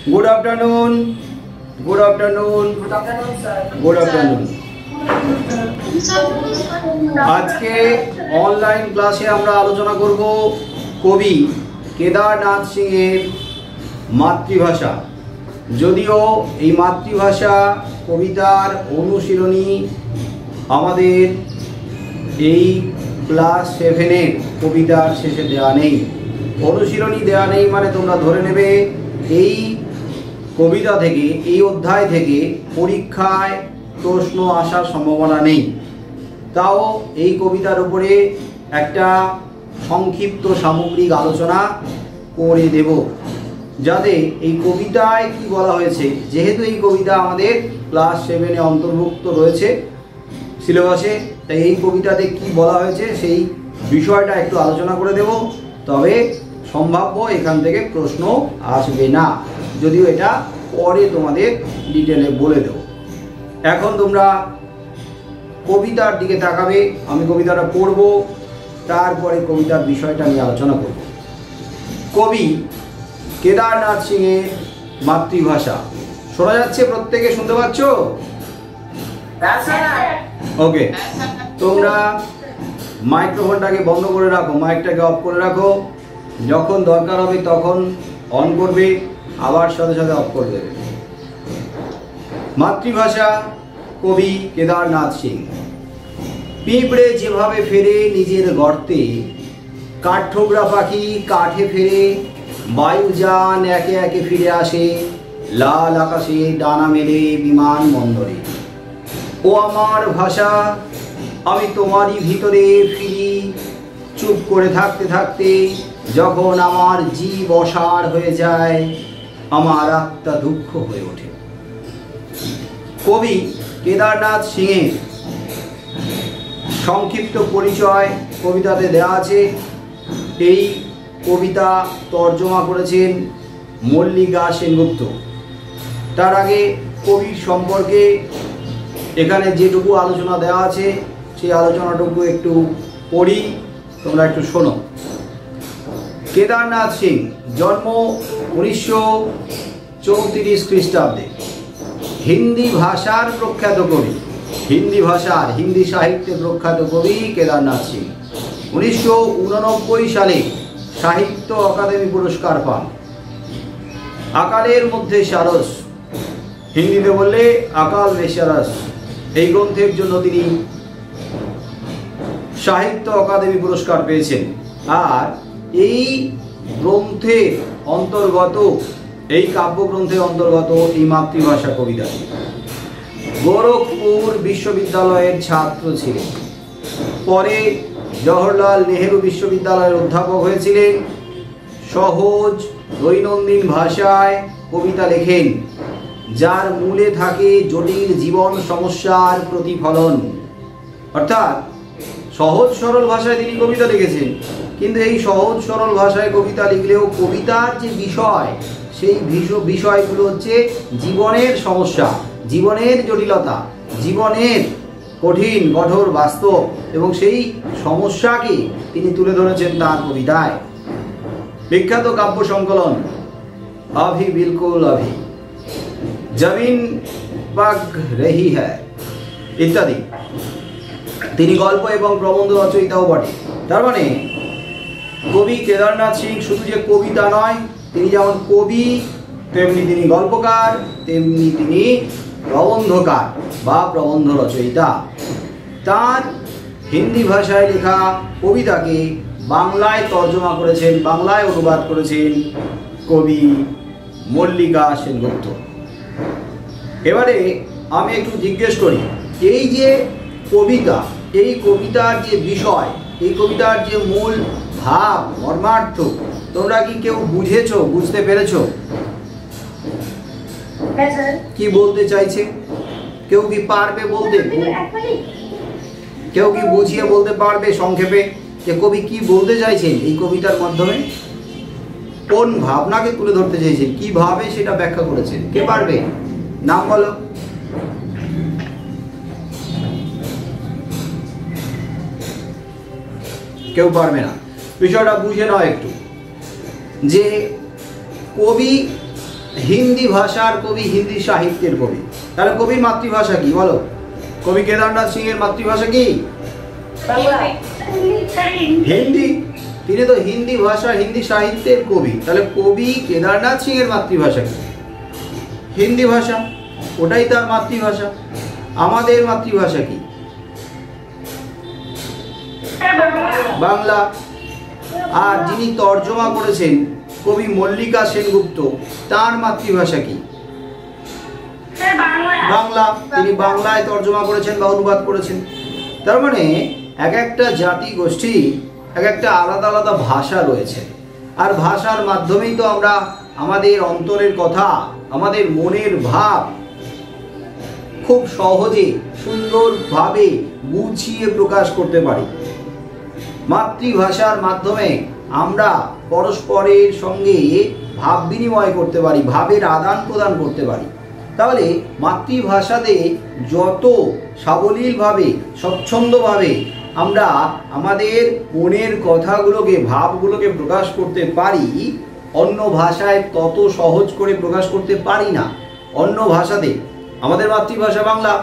Good afternoon, good afternoon, good afternoon. आज के online क्लासे আমরা আলোচনা করব কবি কেদারনাথ সিং এর মাতৃভাষা। যদিও এই মাতৃভাষা কবিতার অনুশীলনী আমাদের এই ক্লাস 7 এর কবিতার শেষে দেওয়া নেই। অনুশীলনী দেওয়া নেই মানে তোমরা ধরে নেবে এই কবিতা থেকে, এই অধ্যায় থেকে পরীক্ষায় প্রশ্ন আসার সম্ভাবনা নেই। তাও এই কবিতার উপরে একটা সংক্ষিপ্ত সামগ্রিক আলোচনা করে দেব, যাতে এই কবিতায় কি বলা হয়েছে, যেহেতু এই কবিতা আমাদের ক্লাস 7 এ অন্তর্ভুক্ত রয়েছে সিলেবাসে, তাই এই কবিতাতে কি বলা হয়েছে সেই বিষয়টা একটু আলোচনা করে দেব। তবে সম্ভাব্য এখান থেকে প্রশ্ন আসবে না, যদিও এটা পরে তোমাদের ডিটেলে বলে দেব। এখন তোমরা কবিতার দিকে তাকাবে, আমি কবিতাটা পড়ব, তারপরে কবিতার বিষয়টা নিয়ে আলোচনা করব। কবি কেদারনাথ সিং এর মাতৃভাষা। শোনা যাচ্ছে? প্রত্যেকে শুনতে পাচ্ছ? ওকে, তোমরা মাইক্রোফোনটাকে বন্ধ করে রাখো, মাইকটাকে অফ করে রাখো। যখন দরকার হবে তখন অন করবে, আবার সাথে সাথে অফ করে দেবে। মাতৃভাষা, কবি কেদারনাথ সিং। পিঁপড়ে যেভাবে ফেরে নিজের গর্তে, কাঠঠোকরা পাখি কাঠে ফেরে, বায়ুযান একে একে ফিরে আসে লাল আকাশে ডানা মেলে বিমান বন্দরে। ও আমার ভাষা, আমি তোমারই ভিতরে ফিরি, চুপ করে থাকতে থাকতে যখন আমার জীব অসাড় হয়ে যায়, আমার আত্মা দুঃখ হয়ে ওঠে। কবি কেদারনাথ সিং এর সংক্ষিপ্ত পরিচয় কবিতাতে দেওয়া আছে। এই কবিতা তর্জমা করেছেন মল্লিকা সেনগুপ্ত। তার আগে কবির সম্পর্কে এখানে যেটুকু আলোচনা দেওয়া আছে সেই আলোচনাটুকু একটু পড়ি, তোমরা একটু শোনো। কেদারনাথ সিং জন্ম 1934 খ্রিস্টাব্দে। হিন্দি ভাষার প্রখ্যাত কবি, হিন্দি সাহিত্যে প্রখ্যাত কবি কেদারনাথ সিং 1989 সালে সাহিত্য অকাদেমি পুরস্কার পান। আকালের মধ্যে সারস, হিন্দিতে বললে আকাল মে সারস, এই গ্রন্থের জন্য তিনি সাহিত্য অকাদেমি পুরস্কার পেয়েছেন। আর এই গ্রন্থের অন্তর্গত, এই কাব্যগ্রন্থের অন্তর্গত এই মাতৃভাষা কবিতা। গোরখপুর বিশ্ববিদ্যালয়ের ছাত্র ছিলেন, পরে জওহরলাল নেহেরু বিশ্ববিদ্যালয়ের অধ্যাপক হয়েছিলেন। সহজ দৈনন্দিন ভাষায় কবিতা লেখেন, যার মূলে থাকে জটিল জীবন সমস্যার প্রতিফলন। অর্থাৎ সহজ সরল ভাষায় তিনি কবিতা লিখেছেন, কিন্তু এই সহজ সরল ভাষায় কবিতা লিখলেও কবিতার যে বিষয়, সেই বিষয়গুলো হচ্ছে জীবনের সমস্যা, জীবনের জটিলতা, জীবনের কঠিন কঠোর বাস্তব, এবং সেই সমস্যাকে তিনি তুলে ধরেছেন তার কবিতায়। বিখ্যাত কাব্য সংকলন আভি বিলকুল আভি, জমিন পাগ রহি হ্যায় ইত্যাদি। তিনি গল্প এবং প্রবন্ধ রচয়িতাও বটে। তার মানে কবি কেদারনাথ সিং শুধু যে কবিতা নয়, তিনি যেমন কবি তেমনি তিনি গল্পকার, তেমনি তিনি প্রবন্ধকার বা প্রবন্ধ রচয়িতা। তার হিন্দি ভাষায় লেখা কবিতাকে বাংলায় তর্জমা করেছেন, বাংলায় অনুবাদ করেছেন কবি মল্লিকা সেনগুপ্ত। এবারে আমি একটু জিজ্ঞেস করি, এই যে কবিতা, এই কবিতার যে বিষয়, এই কবিতার যে মূল ভাব মর্মার্থ, তোমরা কি কেউ বুঝেছো, বুঝতে পেরেছো কি বলতে চাইছে? কেউ কি পারবে বলতে? কেউ কি বুঝিয়ে বলতে পারবে সংক্ষেপে যে কবি কি বলতে চাইছেন এই কবিতার মাধ্যমে? কোন ভাবনাকে তুলে ধরতে চাইছেন, কিভাবে সেটা ব্যাখ্যা করেছেন? কে পারবে? নাম বলো। কেউ পারবে না। বিষয়টা বুঝে নাও একটু, যে কবি হিন্দি ভাষার কবি, হিন্দি সাহিত্যের কবি। তাহলে কবির মাতৃভাষা কি বলো? কবি কেদারনাথ সিং এর মাতৃভাষা কি? হিন্দি। তিনি তো হিন্দি ভাষা, হিন্দি সাহিত্যের কবি। তাহলে কবি কেদারনাথ সিং এর মাতৃভাষা কি? হিন্দি ভাষা, ওটাই তার মাতৃভাষা। আমাদের মাতৃভাষা কি? বাংলা। আর যিনি তর্জমা করেছেন কবি মল্লিকা সেনগুপ্ত, তার মাতৃভাষা কি? বাংলা। তিনি বাংলায় তর্জমা করেছেন বা অনুবাদ করেছেন। তার মানে এক একটা জাতি গোষ্ঠী এক একটা আলাদা আলাদা ভাষা রয়েছে, আর ভাষার মাধ্যমেই তো আমরা আমাদের অন্তরের কথা, আমাদের মনের ভাব খুব সহজে সুন্দরভাবে গুছিয়ে প্রকাশ করতে পারি। মাতৃভাষার মাধ্যমে আমরা পরস্পরের সঙ্গে ভাব বিনিময় করতে পারি, ভাবের আদান প্রদান করতে পারি। তাহলে মাতৃভাষাতে যত সাবলীলভাবে, স্বচ্ছন্দভাবে আমরা আমাদের মনের কথাগুলোকে, ভাবগুলোকে প্রকাশ করতে পারি, অন্য ভাষায় তত সহজ করে প্রকাশ করতে পারি না। অন্য ভাষাতে, আমাদের মাতৃভাষা বাংলা,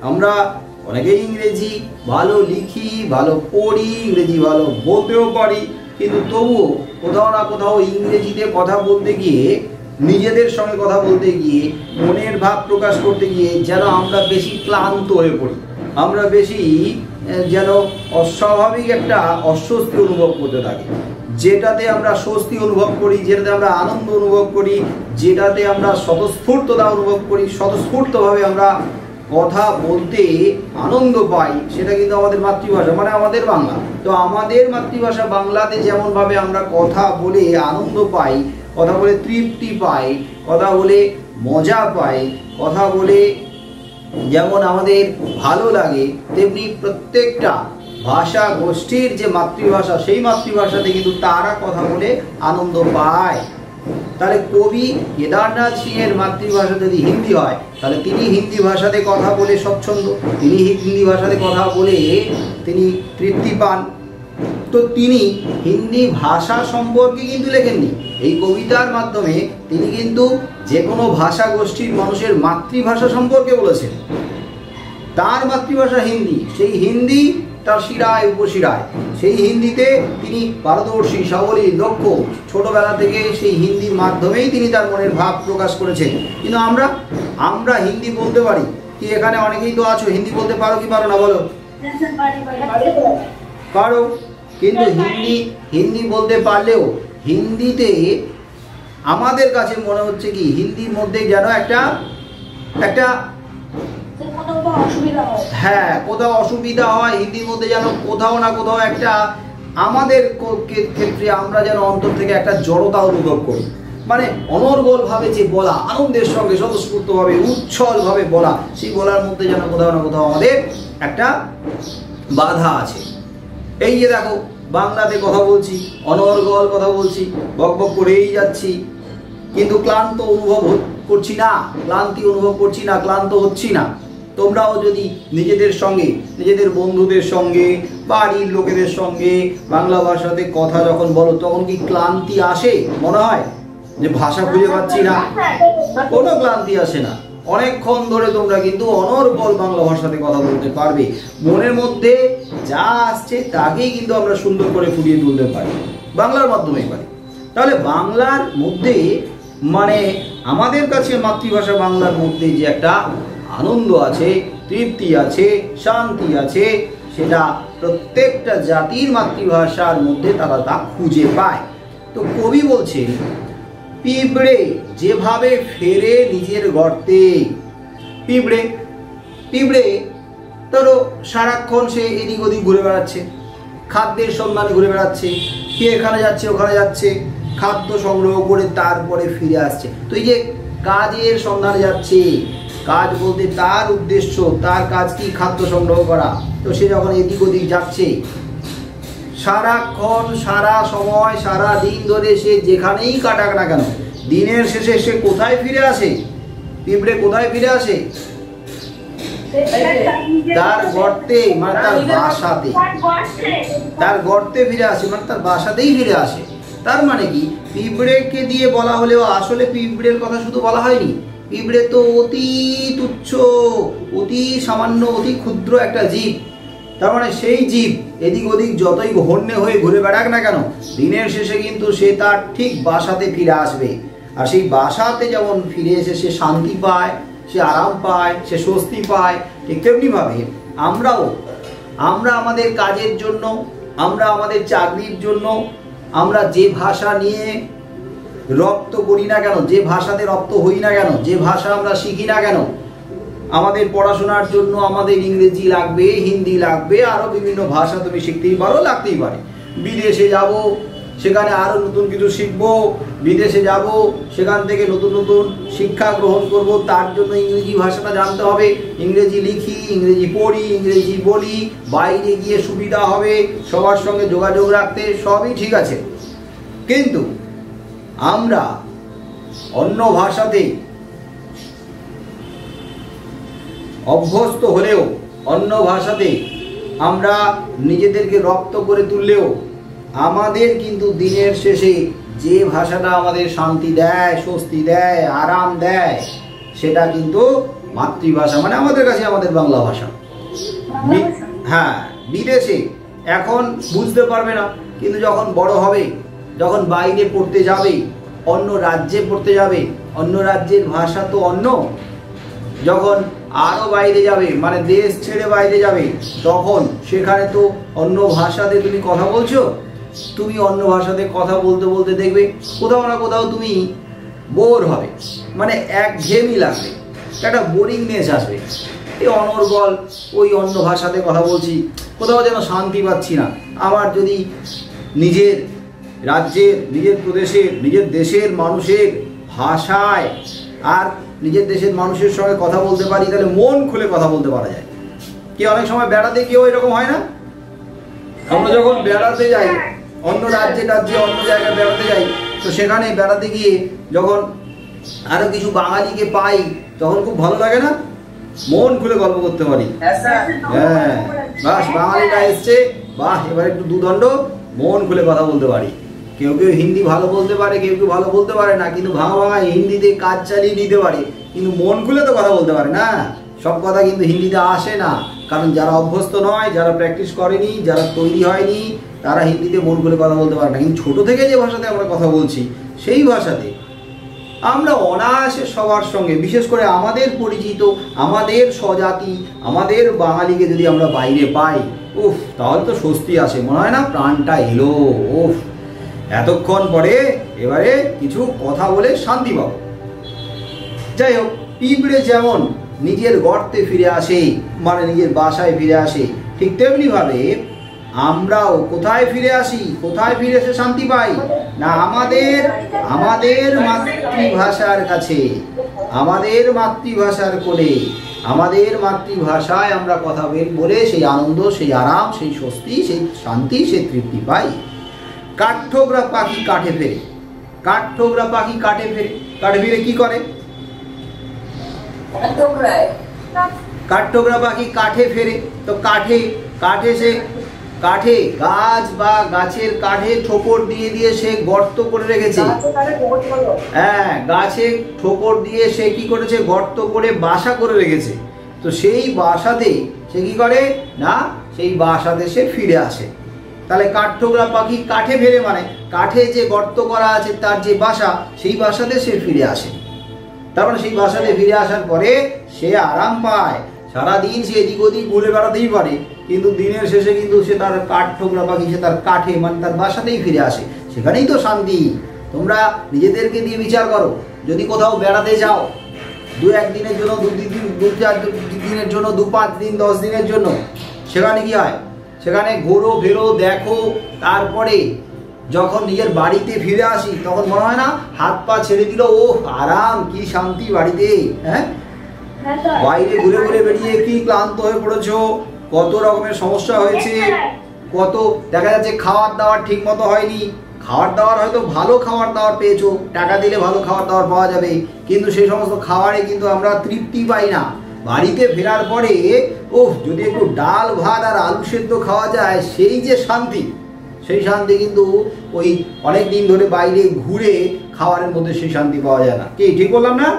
আমরা অনেকেই ইংরেজি ভালো লিখি, ভালো পড়ি, ইংরেজি ভালো বলতেও পারি, কিন্তু তবুও কোথাও না কোথাও ইংরেজিতে কথা বলতে গিয়ে, নিজেদের সঙ্গে কথা বলতে গিয়ে, মনের ভাব প্রকাশ করতে গিয়ে যেন আমরা বেশি ক্লান্ত হয়ে পড়ি, আমরা বেশি যেন অস্বাভাবিক একটা অস্বস্তি অনুভব করতে থাকি। যেটাতে আমরা স্বস্তি অনুভব করি, যেটাতে আমরা আনন্দ অনুভব করি, যেটাতে আমরা স্বতঃস্ফূর্ততা অনুভব করি, স্বতঃস্ফূর্তভাবে আমরা কথা বলতে আনন্দ পাই, সেটা কিন্তু আমাদের মাতৃভাষা, মানে আমাদের বাংলা। তো আমাদের মাতৃভাষা বাংলাতে যেমনভাবে আমরা কথা বলে আনন্দ পাই, কথা বলে তৃপ্তি পাই, কথা বলে মজা পাই, কথা বলে যেমন আমাদের ভালো লাগে, তেমনি প্রত্যেকটা ভাষা গোষ্ঠীর যে মাতৃভাষা, সেই মাতৃভাষাতে কিন্তু তারা কথা বলে আনন্দ পায়। তাহলে কবি কেদারনাথ সিং এর মাতৃভাষা যদি হিন্দি হয়, তাহলে তিনি হিন্দি ভাষাতে কথা বলে স্বচ্ছন্দ, তিনি হিন্দি ভাষাতে কথা বলে তিনি তৃপ্তি পান। তো তিনি হিন্দি ভাষা সম্পর্কে কিন্তু লেখেননি, এই কবিতার মাধ্যমে তিনি কিন্তু যে কোনো ভাষা গোষ্ঠীর মানুষের মাতৃভাষা সম্পর্কে বলেছেন। তার মাতৃভাষা হিন্দি, সেই হিন্দি তার শিরায় উপশিরায়, সেই হিন্দিতে তিনি পারদর্শী, সাবলীল, দক্ষ। ছোটবেলা থেকে সেই হিন্দির মাধ্যমেই তিনি তার মনের ভাব প্রকাশ করেছেন। কিন্তু আমরা হিন্দি বলতে পারি কি? এখানে অনেকেই তো আছো, হিন্দি বলতে পারো কি পারো না বলো? পারো, কিন্তু হিন্দি বলতে পারলেও হিন্দিতে আমাদের কাছে মনে হচ্ছে কি, হিন্দির মধ্যে যেন একটা হ্যাঁ, কোথাও অসুবিধা হয় হিন্দির মধ্যে, যেন কোথাও না কোথাও একটা আমাদের ক্ষেত্রে আমরা যেন অন্তর থেকে একটা জড়তা অনুভব করি। মানে অনর্গলভাবে যে বলা, আনন্দের সঙ্গে স্বতঃস্ফূর্তভাবে উচ্ছলভাবে বলা, সেই বলার মধ্যে যেন কোথাও না কোথাও আমাদের একটা বাধা আছে। এই যে দেখো, বাংলাতে কথা বলছি, অনর্গল কথা বলছি, বকবক করেই যাচ্ছি, কিন্তু ক্লান্ত অনুভব করছি না, ক্লান্তি অনুভব করছি না, ক্লান্ত হচ্ছি না। তোমরাও যদি নিজেদের সঙ্গে, নিজেদের বন্ধুদের সঙ্গে, বাড়ির লোকেদের সঙ্গে বাংলা ভাষাতে কথা যখন বলো, তখন কি ক্লান্তি আসে? মনে হয় যে ভাষা খুঁজে পাচ্ছি না? কোনো ক্লান্তি আসে না। অনেকক্ষণ ধরে তোমরা কিন্তু অনর্গল বাংলা ভাষাতে কথা বলতে পারবে। মনের মধ্যে যা আসছে তাকেই কিন্তু আমরা সুন্দর করে ফুটিয়ে তুলতে পারি, বাংলার মাধ্যমেই পারি। তাহলে বাংলার মধ্যে, মানে আমাদের কাছে মাতৃভাষা বাংলার মধ্যে যে একটা আনন্দ আছে, তৃপ্তি আছে, শান্তি আছে, সেটা প্রত্যেকটা জাতির মাতৃভাষার মধ্যে তারা তা খুঁজে পায়। তো কবি বলছেন, পিঁপড়ে যেভাবে ফেরে নিজের গর্তে। পিঁপড়ে ধরো সারাক্ষণ সে এদিক ওদিক ঘুরে বেড়াচ্ছে, খাদ্যের সন্ধানে ঘুরে বেড়াচ্ছে, কে এখানে যাচ্ছে ওখানে যাচ্ছে, খাদ্য সংগ্রহ করে তারপরে ফিরে আসছে। তো এই যে কাজের সন্ধানে যাচ্ছে, কাজ বলতে তার উদ্দেশ্য, তার কাজ কি? খাদ্য সংগ্রহ করা। তো সে যখন এদিক ওদিক যাচ্ছে, সারাক্ষণ, সারা সময়, সারা দিন ধরে সে যেখানেই কাটাক না কেন, দিনের শেষে সে কোথায় ফিরে আসে? পিঁপড়ে কোথায় ফিরে আসে? তার গর্তে, মানে তার বাসাতে। তার গর্তে ফিরে আসে, মানে তার বাসাতেই ফিরে আসে। তার মানে কি, পিঁপড়েকে দিয়ে বলা হলেও আসলে পিঁপড়ের কথা শুধু বলা হয়নি। পিঁপড়ে তো অতি তুচ্ছ, অতি সামান্য, অতি ক্ষুদ্র একটা জীব। তার মানে সেই জীব এদিক ওদিক যতই হন্যে হয়ে ঘুরে বেড়াক না কেন, দিনের শেষে কিন্তু সে তার ঠিক বাসাতে ফিরে আসবে। আর সেই বাসাতে যেমন ফিরে এসে সে শান্তি পায়, সে আরাম পায়, সে স্বস্তি পায়, ঠিক তেমনিভাবে আমরা আমাদের কাজের জন্য, আমরা আমাদের চাকরির জন্য, আমরা যে ভাষা নিয়ে রপ্ত করি না কেন, যে ভাষাতে রপ্ত হই না কেন, যে ভাষা আমরা শিখি না কেন, আমাদের পড়াশোনার জন্য আমাদের ইংরেজি লাগবে, হিন্দি লাগবে, আরও বিভিন্ন ভাষা তুমি শিখতেই পারো, লাগতেই পারে। বিদেশে যাব, সেখানে আরও নতুন কিছু শিখবো, বিদেশে যাব, সেখান থেকে নতুন নতুন শিক্ষা গ্রহণ করব, তার জন্য ইংরেজি ভাষাটা জানতে হবে। ইংরেজি লিখি, ইংরেজি পড়ি, ইংরেজি বলি, বাইরে গিয়ে সুবিধা হবে, সবার সঙ্গে যোগাযোগ রাখতে, সবই ঠিক আছে। কিন্তু আমরা অন্য ভাষাতে অভ্যস্ত হলেও, অন্য ভাষাতে আমরা নিজেদেরকে রপ্ত করে তুললেও, আমাদের কিন্তু দিনের শেষে যে ভাষাটা আমাদের শান্তি দেয়, স্বস্তি দেয়, আরাম দেয়, সেটা কিন্তু মাতৃভাষা, মানে আমাদের কাছে আমাদের বাংলা ভাষা। হ্যাঁ, বিদেশে এখন বুঝতে পারবে না, কিন্তু যখন বড় হবে, যখন বাইরে পড়তে যাবে, অন্য রাজ্যে পড়তে যাবে, অন্য রাজ্যের ভাষা তো অন্য, যখন আরও বাইরে যাবে, মানে দেশ ছেড়ে বাইরে যাবে, তখন সেখানে তো অন্য ভাষাতে তুমি কথা বলছো, তুমি অন্য ভাষাতে কথা বলতে বলতে দেখবে কোথাও না কোথাও তুমি বোর হবে, মানে একঘেয়েমি লাগবে, একটা বোরিংনেস আসবে। এই অনর্গল ওই অন্য ভাষাতে কথা বলছি, কোথাও যেন শান্তি পাচ্ছি না। আমার যদি নিজের রাজ্যের, নিজের প্রদেশের, নিজের দেশের মানুষের ভাষায় আর নিজের দেশের মানুষের সঙ্গে কথা বলতে পারি, তাহলে মন খুলে কথা বলতে পারা যায়। কি অনেক সময় বেড়াতে গিয়েও এরকম হয় না? আমরা যখন বেড়াতে যাই, অন্য রাজ্যে টাজ্যে অন্য জায়গায় বেড়াতে যাই, তো সেখানে বেড়াতে গিয়ে যখন আরো কিছু বাঙালিকে পাই, তখন খুব ভালো লাগে না? মন খুলে গল্প করতে পারি। হ্যাঁ, বাস বাঙালিটা এসছে, বাহ এবার একটু দুদণ্ড মন খুলে কথা বলতে পারি। কেউ কেউ হিন্দি ভালো বলতে পারে, কেউ কেউ ভালো বলতে পারে না, কিন্তু ভাঙা ভাঙা হিন্দিতে কাজ চালিয়ে নিতে পারে, কিন্তু মন খুলে তো কথা বলতে পারে না। সব কথা কিন্তু হিন্দিতে আসে না, কারণ যারা অভ্যস্ত নয়, যারা প্র্যাকটিস করেনি, যারা তৈরি হয়নি, তারা হিন্দিতে মন খুলে কথা বলতে পারে না। কিন্তু ছোটো থেকে যে ভাষাতে আমরা কথা বলছি, সেই ভাষাতে আমরা অনায়াসে সবার সঙ্গে, বিশেষ করে আমাদের পরিচিত, আমাদের স্বজাতি, আমাদের বাঙালিকে যদি আমরা বাইরে পাই, উফ, তাহলে তো স্বস্তি আসে, মনে হয় না প্রাণটা এলো, উফ এতক্ষণ পরে এবারে কিছু কথা বলে শান্তি পাবো। যাই হোক, পিঁপড়ে যেমন নিজের গর্তে ফিরে আসে, মানে নিজের বাসায় ফিরে আসে, ঠিক তেমনিভাবে আমরাও কোথায় ফিরে আসি, কোথায় ফিরে এসে শান্তি পাই না, আমাদের মাতৃভাষার কাছে, আমাদের মাতৃভাষার কোলে, আমাদের মাতৃভাষায় আমরা কথা বলে সেই আনন্দ, সেই আরাম, সেই স্বস্তি, সেই শান্তি, সেই তৃপ্তি পাই। কাঠঠোকরা পাখি কাঠে ফেরে, কাঠঠোকরা পাখি কাঠে ফেরে, কাঠে ফিরে কি করে? কাঠঠোকরা পাখি কাঠে ফেরে, তো কাঠে গাছ বা গাছের কাঠে ঠোকর দিয়ে দিয়ে সে গর্ত করে রেখেছে। হ্যাঁ, গাছে ঠোকর দিয়ে সে কি করেছে, গর্ত করে বাসা করে রেখেছে। তো সেই বাসাতে সে কি করে না, সেই বাসাতে সে ফিরে আসে। তাহলে কাঠঠোকরা পাখি কাঠে ফেরে, মানে কাঠে যে গর্ত করা আছে তার যে বাসা, সেই বাসাতে সে ফিরে আসে। তার মানে সেই বাসাতে ফিরে আসার পরে সে আরাম পায়। সারাদিন সে এদিক ওদিক ঘুরে বেড়াতেই পারে, কিন্তু দিনের শেষে কিন্তু সে তার কাঠঠোকরা পাখি, সে তার কাঠে, মানে তার বাসাতেই ফিরে আসে। সেখানেই তো শান্তি। তোমরা নিজেদেরকে দিয়ে বিচার করো, যদি কোথাও বেড়াতে যাও, 2-1 দিনের জন্য, 2-4 দিনের জন্য, 2-5 দিন, 10 দিনের জন্য, সেখানে কি হয়, সেখানে ঘোরো ফেরো দেখো, তারপরে যখন নিজের বাড়িতে ফিরে আসি তখন মনে হয় না হাত পা ছেড়ে দিল, ও আরাম, কি শান্তি বাড়িতে। হ্যাঁ, বাইরে ঘুরে ঘুরে বেরিয়ে কি ক্লান্ত হয়ে পড়েছো, কত রকমের সমস্যা হয়েছে, কত দেখা যাচ্ছে খাওয়ার দাওয়ার ঠিক মতো হয়নি, খাওয়ার দাওয়ার হয়তো ভালো খাওয়ার দাওয়ার পেয়েছো, টাকা দিলে ভালো খাওয়ার দাওয়ার পাওয়া যাবে, কিন্তু সেই সমস্ত খাবারে কিন্তু আমরা তৃপ্তি পাই না। বাড়িতে ফেরার পরে যদি একটু ডাল ভাত আর আলু সেদ্ধ খাওয়া যায়, সেই যে শান্তি, সেই শান্তি কিন্তু ওই অনেক দিন ধরে বাইরে ঘুরে খাবারের মধ্যে সেই শান্তি পাওয়া যায় না। কি ঠিক বললাম না?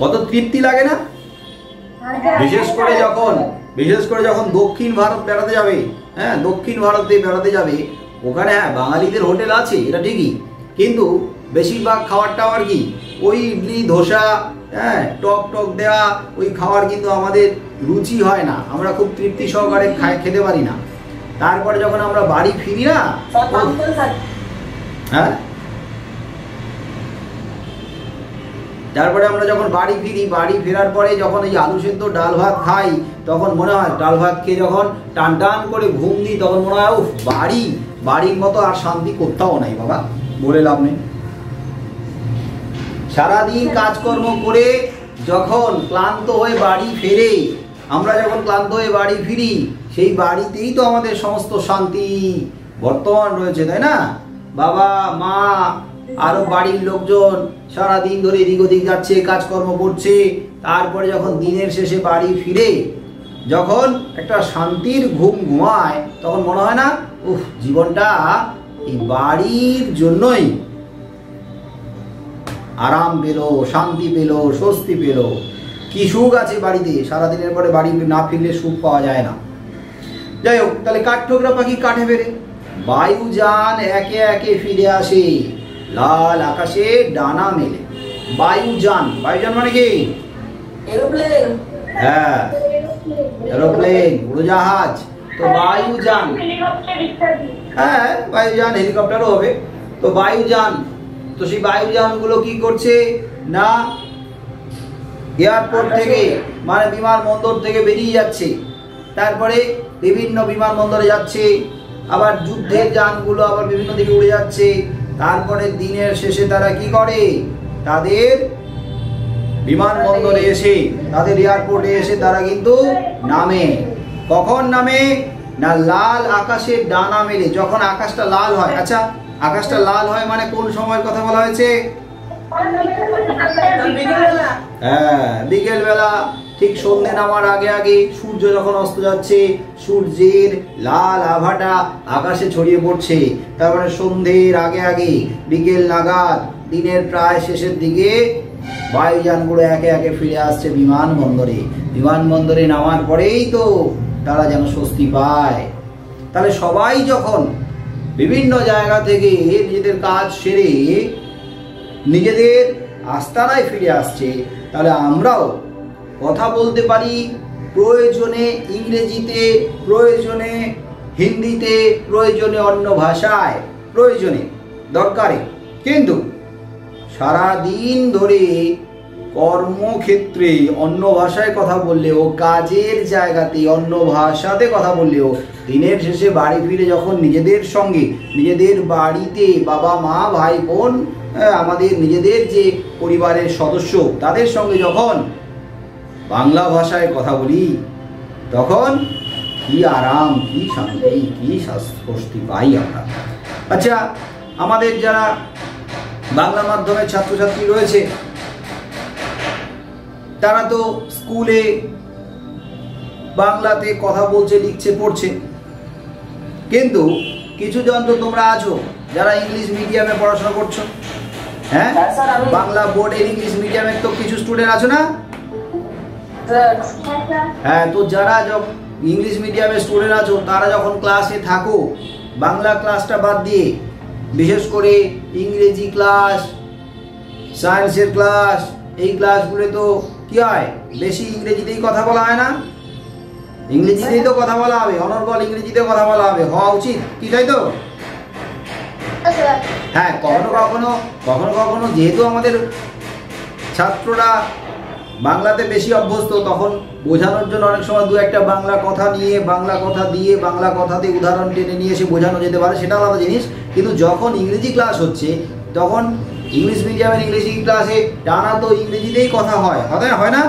কত তৃপ্তি লাগে না? বিশেষ করে যখন দক্ষিণ ভারত বেড়াতে যাবে, হ্যাঁ দক্ষিণ ভারতে বেড়াতে যাবে, ওখানে হ্যাঁ বাঙালিদের হোটেল আছে এটা ঠিকই, কিন্তু বেশিরভাগ খাবার টাবার কি ওই ইডলি ধোসা, হ্যাঁ টক টক দেওয়া ওই খাবার কিন্তু আমাদের রুচি হয় না, আমরা খুব তৃপ্তি সহকারে খেতে পারি না। তারপরে যখন আমরা বাড়ি ফিরি না, হ্যাঁ তারপরে আমরা যখন বাড়ি ফেরার পরে যখন এই আলু সেদ্ধ ডাল ভাত খাই, তখন মনে হয় ডাল ভাত খেয়ে যখন টান টান করে ঘুম দিই, তখন মনে হয় উফ বাড়ির মতো আর শান্তি কোথাও নাই বাবা, বলে লাভ নেই। সারাদিন কাজকর্ম করে যখন ক্লান্ত হয়ে বাড়ি ফেরে, আমরা যখন ক্লান্ত হয়ে বাড়ি ফিরি, সেই বাড়িতেই তো আমাদের সমস্ত শান্তি বর্তমান রয়েছে, তাই না? বাবা মা আরো বাড়ির লোকজন সারাদিন ধরে এদিক ওদিক যাচ্ছে, কাজকর্ম করছে, তারপরে যখন দিনের শেষে বাড়ি ফিরে যখন একটা শান্তির ঘুম ঘুমায়, তখন মনে হয় না উফ জীবনটা এই বাড়ির জন্যই আরাম পেল, শান্তি পেল, স্বস্তি পেল। কি সুখ আছে বাড়িতে, সারাদিনের পরে বাড়ি না ফিরলে সুখ পাওয়া যায় না। যাই হোক, তাহলে কাঠঠোকরা পাখি কাঠে বেড়ে, বায়ুযান একে একে ফিরে আসে, লাল আকাশে ডানা মেলে। বায়ুযান মানে কি? এরোপ্লেন। হ্যাঁ এরোপ্লেন, উড়োজাহাজ। তো বায়ুযান, হ্যাঁ বায়ুযান হেলিকপ্টারও হবে। তো বায়ুযান, তো সেই বায়ুযানগুলো কি করছে না, এয়ারপোর্ট থেকে মানে বিমানবন্দর থেকে বেরিয়ে যাচ্ছে, তারপরে বিভিন্ন বিমানবন্দরে যাচ্ছে, আবার যুদ্ধের যানগুলো আবার বিভিন্ন দিকে উড়ে যাচ্ছে। তারপরে দিনের শেষে তারা কি করে, তাদের বিমানবন্দরে এসে, তাদের এয়ারপোর্টে এসে তারা কিন্তু নামে। কখন নামে না, লাল আকাশের ডানা মেলে, যখন আকাশটা লাল হয়। আচ্ছা আকাশটা লাল হয় মানে কোন সময়ের কথা বলা হয়েছে? হ্যাঁ বিকেল বেলা, ঠিক সন্ধ্যে নামার আগে আগে, সূর্য যখন অস্ত যাচ্ছে, সূর্যের লাল আভাটা আকাশে ছড়িয়ে পড়ছে, তারপরে সন্ধ্যের আগে আগে বিকেল নাগাদ, দিনের প্রায় শেষের দিকে বায়ুযানগুলো একে একে ফিরে আসছে বিমানবন্দরে। বিমানবন্দরে নামার পরেই তো তারা যেন স্বস্তি পায়। তাহলে সবাই যখন বিভিন্ন জায়গা থেকে নিজেদের কাজ সেরে নিজেদের আস্তানায় ফিরে আসছে, তাহলে আমরাও কথা বলতে পারি প্রয়োজনে ইংরেজিতে, প্রয়োজনে হিন্দিতে, প্রয়োজনে অন্য ভাষায়, প্রয়োজনে দরকারে, কিন্তু সারা দিন ধরে কর্মক্ষেত্রে অন্য ভাষায় কথা বললেও, কাজের জায়গাতে অন্য ভাষাতে কথা বললেও, দিনের শেষে বাড়ি ফিরে যখন নিজেদের সঙ্গে, নিজেদের বাড়িতে বাবা মা ভাই বোন, আমাদের নিজেদের যে পরিবারের সদস্য, তাদের সঙ্গে যখন বাংলা ভাষায় কথা বলি, তখন কি আরাম, কি শান্তি, কি স্বস্তি পাই আমরা। আচ্ছা আমাদের যারা বাংলা মাধ্যমের ছাত্রছাত্রী রয়েছে, তারা তো স্কুলে বাংলাতে কথা বলছে, লিখছে, পড়ছে, কিন্তু কিছু জন তো তোমরা আছো যারা ইংলিশ মিডিয়ামে পড়াশোনা করছো। হ্যাঁ বাংলা বোর্ডের ইংলিশ মিডিয়ামের তো কিছু স্টুডেন্ট আছো না? হ্যাঁ, তো যারা ইংলিশ মিডিয়ামের স্টুডেন্ট আছো, তারা যখন ক্লাসে থাকো, বাংলা ক্লাসটা বাদ দিয়ে বিশেষ করে ইংরেজি ক্লাস, সায়েন্সের ক্লাস, এই ক্লাসগুলো তো কি হয়, বেশি ইংরেজিতেই কথা বলা হয় না? ইংরেজিতেই তো কথা বলা হবে, অনর্গল ইংরেজিতে কথা বলা হবে, হওয়া উচিত কি, তাই তো? হ্যাঁ, কখনো কখনো যেহেতু আমাদের ছাত্ররা বাংলাতে বেশি অভ্যস্ত, তখন বোঝানোর জন্য অনেক সময় দু একটা বাংলা কথা নিয়ে, বাংলা কথা দিয়ে, বাংলা কথাতে উদাহরণ টেনে নিয়ে এসে বোঝানো যেতে পারে, সেটা আলাদা জিনিস। কিন্তু যখন ইংরেজি ক্লাস হচ্ছে, তখন ইংলিশ মিডিয়ামের ইংরেজি ক্লাসে টানা তো ইংরেজিতেই কথা হয় না?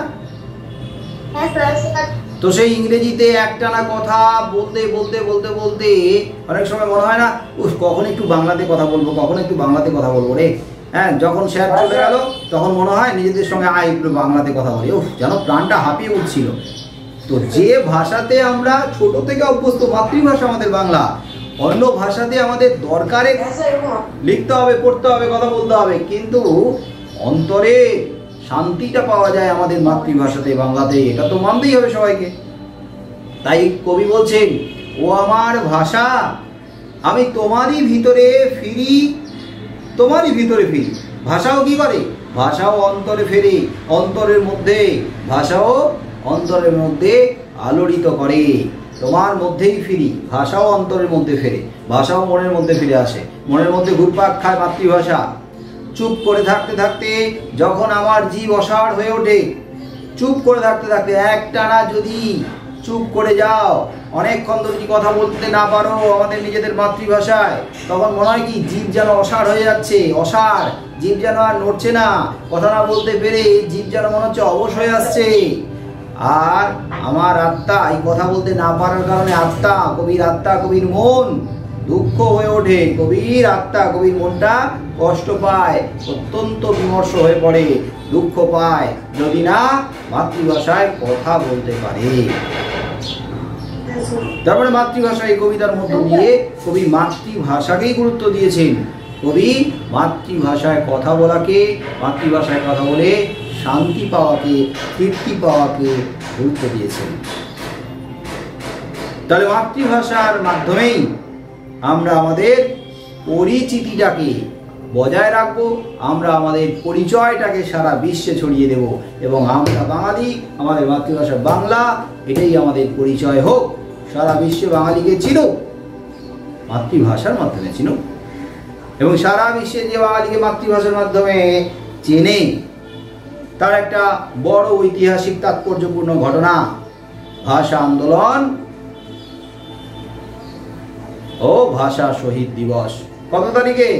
তো সেই ইংরেজিতে একটানা কথা বলতে বলতে বলতে বলতে অনেক সময় মনে হয় না, কখন একটু বাংলাতে কথা বলবো, কখন একটু বাংলাতে কথা বলবো রে। হ্যাঁ, যখন স্যার চলে গেল, তখন মনে হয় নিজেদের সঙ্গে একটু বাংলাতে কথা বলি, যেন প্রাণটা হাঁপিয়ে উঠছিল। তো যে ভাষাতে আমরা ছোট থেকে অভ্যস্ত, মাতৃভাষা আমাদের বাংলা, অন্য ভাষাতে আমাদের দরকারে লিখতে হবে, পড়তে হবে, কথা বলতে হবে, কিন্তু অন্তরে শান্তিটা পাওয়া যায় আমাদের মাতৃভাষাতে, বাংলাতে, এটা তো মানতেই হবে সবাইকে। তাই কবি বলছেন, ও আমার ভাষা, আমি তোমারই ভিতরে ফিরি, তোমারই ভিতরে ফিরি। ভাষাও কি করে? ভাষাও অন্তরে ফেরে, অন্তরের মধ্যে, ভাষাও অন্তরের মধ্যে আলোড়িত করে। তোমার মধ্যেই ফিরি, ভাষাও অন্তরের মধ্যে ফেরে, ভাষাও মনের মধ্যে ফিরে আসে, মনের মধ্যে ঘুরপাক খায় মাতৃভাষা। চুপ করে থাকতে থাকতে যখন আমার জীব অসাড় হয়ে ওঠে, চুপ করে থাকতে থাকতে একটানা যদি চুপ করে যাও, অনেকক্ষণ ধরে কথা বলতে না পারো আমাদের নিজেদের মাতৃভাষায়, তখন মনে হয় কি জীব যেন অসাড় হয়ে যাচ্ছে, অসাড়, জীব যেন আর নড়ছে না, কথা না বলতে পেরে জীব যেন মনে হচ্ছে অবশ হয়ে আসছে। আর আমার আত্মা, এই কথা বলতে না পারার কারণে আত্মা, কবির আত্মা, কবির মন দুঃখ হয়ে ওঠে, কবির আত্মা, কবির মনটা কষ্ট পায়, অত্যন্ত বিমর্ষ হয়ে পড়ে, দুঃখ পায়, যদি না মাতৃভাষায় কথা বলতে পারে। তারপরে মাতৃভাষা, এই কবিতার মধ্য দিয়ে কবি মাতৃভাষাকেই গুরুত্ব দিয়েছেন। কবি মাতৃভাষায় কথা বলাকে, মাতৃভাষায় কথা বলে শান্তি পাওয়াকে, তৃপ্তি পাওয়াকে গুরুত্ব দিয়েছেন। তাহলে মাতৃভাষার মাধ্যমেই আমরা আমাদের পরিচিতিটাকে বজায় রাখবো, আমরা আমাদের পরিচয়টাকে সারা বিশ্বে ছড়িয়ে দেব, এবং আমরা বাঙালি, আমাদের মাতৃভাষা বাংলা, এটাই আমাদের পরিচয় হোক। সারা বিশ্বে বাঙালিকে চিনুক, মাতৃভাষার মাধ্যমে চিনুক, এবং সারা বিশ্বে যে বাঙালিকে মাতৃভাষার মাধ্যমে চেনে, তার একটা বড় ঐতিহাসিক তাৎপর্যপূর্ণ ঘটনা, ভাষা আন্দোলন ও ভাষা শহীদ দিবস। কত তারিখে?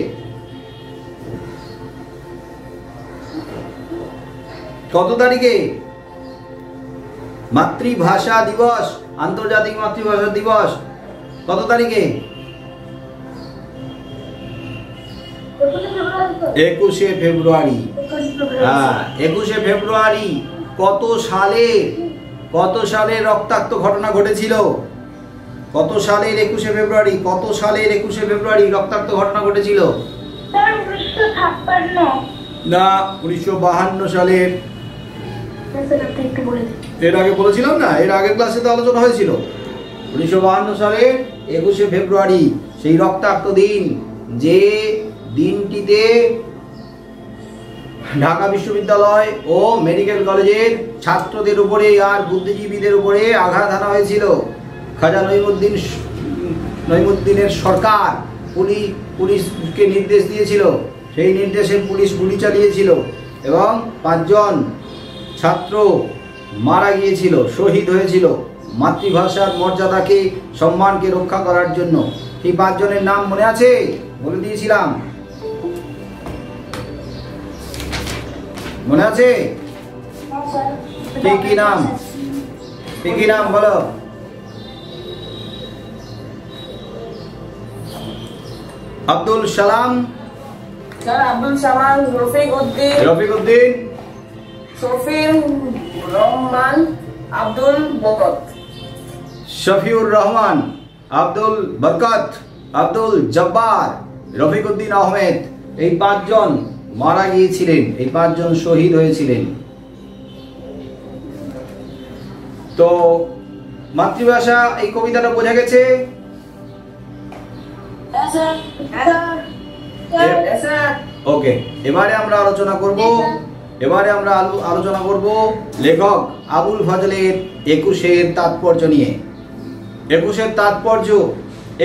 কত তারিখে? মাতৃভাষা দিবস, আন্তর্জাতিক মাতৃভাষা দিবস কত তারিখে? 21শে ফেব্রুয়ারি। হ্যাঁ, 21শে ফেব্রুয়ারি। কত সালে রক্তাক্ত ঘটনা ঘটেছিল? কত সালের 21শে ফেব্রুয়ারি? কত সালের 21শে ফেব্রুয়ারি রক্তাক্ত ঘটনা ঘটেছিল? না, 1952 সালের। এর আগে বলেছিলাম না, এর আগের ক্লাসে তো আলোচনা হয়েছিল। 1952 সালের 21শে ফেব্রুয়ারি, সেই রক্তাক্ত দিন, যে দিনটিতে ঢাকা বিশ্ববিদ্যালয় ও মেডিকেল কলেজের ছাত্রদের উপরে আর বুদ্ধিজীবীদের উপরে আঘাত আনা হয়েছিল। খাজা নঈমুদ্দিনের সরকার পুলিশকে নির্দেশ দিয়েছিল, সেই নির্দেশে পুলিশ গুলি চালিয়েছিল এবং 5 জন ছাত্র মারা গিয়েছিল, শহীদ হয়েছিল মাতৃভাষার মর্যাদাকে, সম্মানকে রক্ষা করার জন্য। সেই 5 জনের নাম মনে আছে? বলে দিয়েছিলাম, মনে আছে? কি নাম? কি নাম বলো? আব্দুল সালাম, রফিক উদ্দিন, শফিউর রহমান, আব্দুল বরকত, আব্দুল জব্বার, রফিক উদ্দিন আহমেদ, এই 5 জন মারা গিয়েছিলেন, এই 5 জন শহীদ হয়েছিলেন। তো মাতৃভাষা, এই কবিতাটা বোঝা গেছে? ওকে, এবারে আমরা আলোচনা করব লেখক আবুল ফজলের 21-এর তাৎপর্য নিয়ে। 21-এর তাৎপর্য,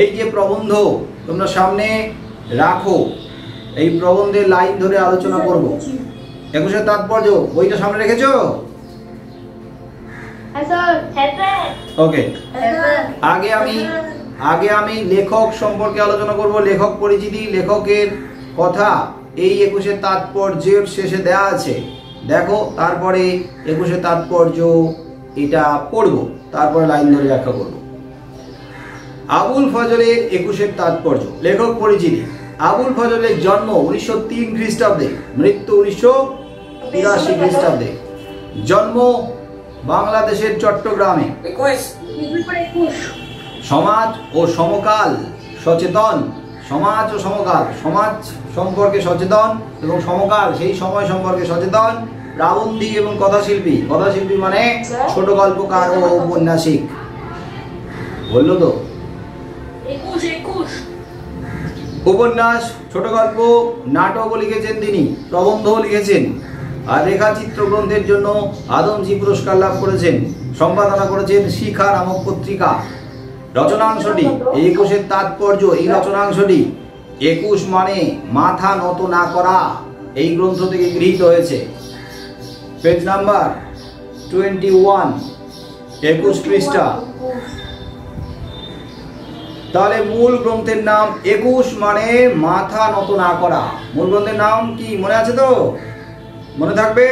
এই যে প্রবন্ধ তোমরা সামনে রাখো, এই প্রবন্ধের লাইন ধরে আলোচনা করব। 21-এর তাৎপর্য বইটা সামনে রেখেছো? ওকে, আগে আমি লেখক সম্পর্কে আলোচনা করব, লেখক পরিচিতি, লেখকের কথা এই 21-এর তাৎপর্যের শেষে দেয়া আছে। দেখো, তারপরে 21-এর তাৎপর্য এটা পড়ব, তারপরে লাইন ধরে ব্যাখ্যা করব। আবুল ফজলের 21-এর তাৎপর্য। লেখক পরিচিতি। আবুল ফজলের জন্ম 1903 খ্রিস্টাব্দে, মৃত্যু 1983 খ্রিস্টাব্দে। জন্ম বাংলাদেশের চট্টগ্রামে। সমাজ ও সমকাল সচেতন, সমাজ ও সমকাল, সমাজ সম্পর্কে সচেতন এবং সমকাল সেই সময় সম্পর্কে সচেতন প্রাবন্ধিক এবং কথাশিল্পী। কথাশিল্পী মানে ছোট গল্পকার ও উপন্যাসিক। বললো তো উপন্যাস, ছোট গল্প, নাটকও লিখেছেন তিনি, প্রবন্ধও লিখেছেন, আর রেখাচিত্র গ্রন্থের জন্য আদমজী পুরস্কার লাভ করেছেন। সম্পাদনা করেছেন শিখা নামক পত্রিকা। রচনাংশটি একুশের তাৎপর্য, এই রচনাংশটি 21 মানে মাথা নত না করা, এই গ্রন্থ থেকে গৃহীত হয়েছে। পেজ নাম্বার 21, 21 পৃষ্ঠা। তাহলে মূল গ্রন্থের নাম 21 মানে মাথা নত না করা। মূল গ্রন্থের নাম কি মনে আছে তো? মনে থাকবে?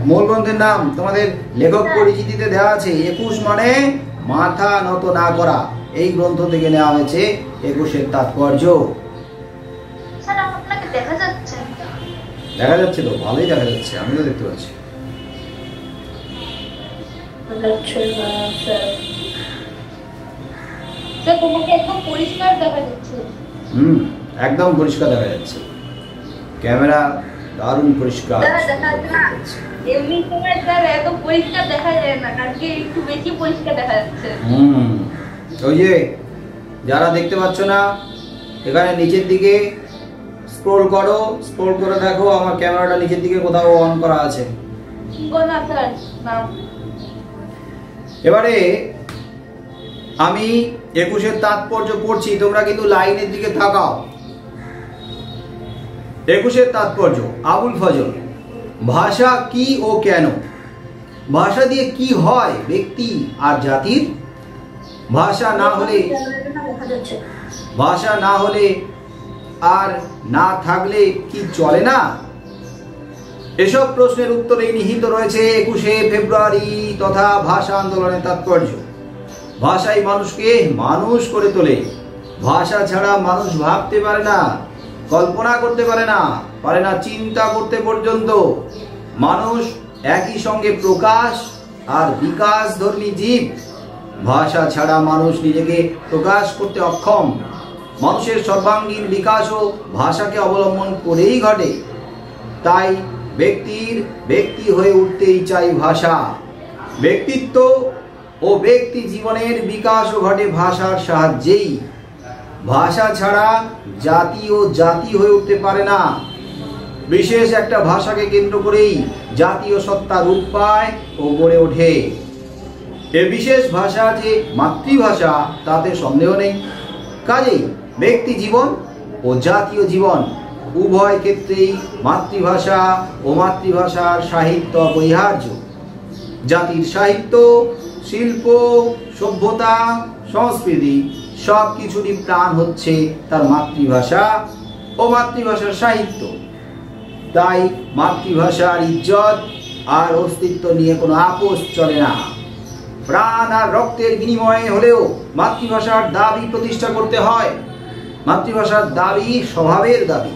মূল গ্রন্থের নাম তোমাদের লেখক পরিচিতিতে দেওয়া আছে, 21 মানে মাথা নত না করা। এই গ্রন্থ থেকে নেওয়া হয়েছে 21-এর তাৎপর্য। দেখা যাচ্ছে তো? ভালোই দেখা যাচ্ছে, আমিও দেখতে পাচ্ছি। একদম পরিষ্কার দেখা যাচ্ছে। ক্যামেরা দারুণ পরিষ্কার। এমনি সময় স্যার এত পরিষ্কার দেখা যায় না, কালকে একটু বেশি পরিষ্কার দেখা যাচ্ছে। ওই যে যারা দেখতে পাচ্ছ না, এখানে নিচের দিকে স্ক্রল করো, স্ক্রল করে দেখো আমার ক্যামেরাটা নিচের দিকে কোথাও অন করা আছে। না স্যার, না। এবারে আমি 21-এর তাৎপর্য পড়ছি, তোমরা কিন্তু লাইনের দিকে তাকাও। 21-এর তাৎপর্য। আবুল ফজল, ভাষা কি ও কেন? ভাষা দিয়ে কি হয় ব্যক্তি আর জাতির? ভাষা না হলে আর না থাকলে কি চলে না? এসব প্রশ্নের উত্তরে নিহিত রয়েছে 21শে ফেব্রুয়ারি তথা ভাষা আন্দোলনের তাৎপর্য। ভাষাই মানুষকে মানুষ করে তোলে। ভাষা ছাড়া মানুষ ভাবতে পারে না, কল্পনা করতে পারে না চিন্তা করতে পর্যন্ত। মানুষ একই সঙ্গে প্রকাশ আর বিকাশ ধর্মী জীব। ভাষা ছাড়া মানুষ নিজেকে প্রকাশ করতে অক্ষম। মানুষের সর্বাঙ্গীন বিকাশও ভাষাকে অবলম্বন করেই ঘটে। তাই ব্যক্তি হয়ে উঠতেই চাই ভাষা। ব্যক্তিত্ব ও ব্যক্তি জীবনের বিকাশও ঘটে ভাষার সাহায্যেই। ভাষা ছাড়া জাতি হয়ে উঠতে পারে না। বিশেষ একটা ভাষাকে কেন্দ্র করেই জাতীয় সত্তা রূপ পায় ও গড়ে ওঠে। এ বিশেষ ভাষা যে মাতৃভাষা তাতে সন্দেহ নেই। কাজেই ব্যক্তি জীবন ও জাতীয় জীবন উভয় ক্ষেত্রেই মাতৃভাষা ও মাতৃভাষার সাহিত্য অপরিহার্য। জাতির সাহিত্য, শিল্প, সভ্যতা, সংস্কৃতি সব কিছুরই প্রাণ হচ্ছে তার মাতৃভাষা ও মাতৃভাষার সাহিত্য। তাই মাতৃভাষার ইজ্জত আর অস্তিত্ব নিয়ে কোনো আপোষ চলে না। প্রাণ আর রক্তের বিনিময়ে হলেও মাতৃভাষার দাবি প্রতিষ্ঠা করতে হয়। মাতৃভাষার দাবি স্বভাবের দাবি,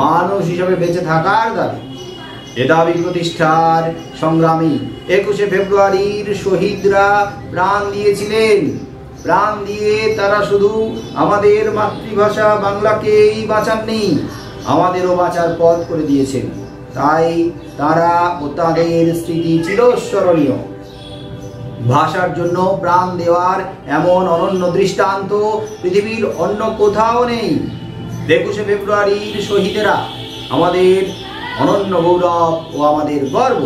মানুষ হিসাবে বেঁচে থাকার দাবি। এ দাবি প্রতিষ্ঠার সংগ্রামী 21শে ফেব্রুয়ারির শহীদরা প্রাণ দিয়েছিলেন। প্রাণ দিয়ে তারা শুধু আমাদের মাতৃভাষা বাংলাকেই বাঁচাননি, আমাদেরও বাঁচার পথ করে দিয়েছেন। তাই তারা ও তাদের স্মৃতি চিরস্মরণীয়। ভাষার জন্য প্রাণ দেওয়ার এমন অনন্য দৃষ্টান্ত পৃথিবীর অন্য কোথাও নেই। 21শে ফেব্রুয়ারির শহীদেরা আমাদের অনন্য গৌরব ও আমাদের গর্ব।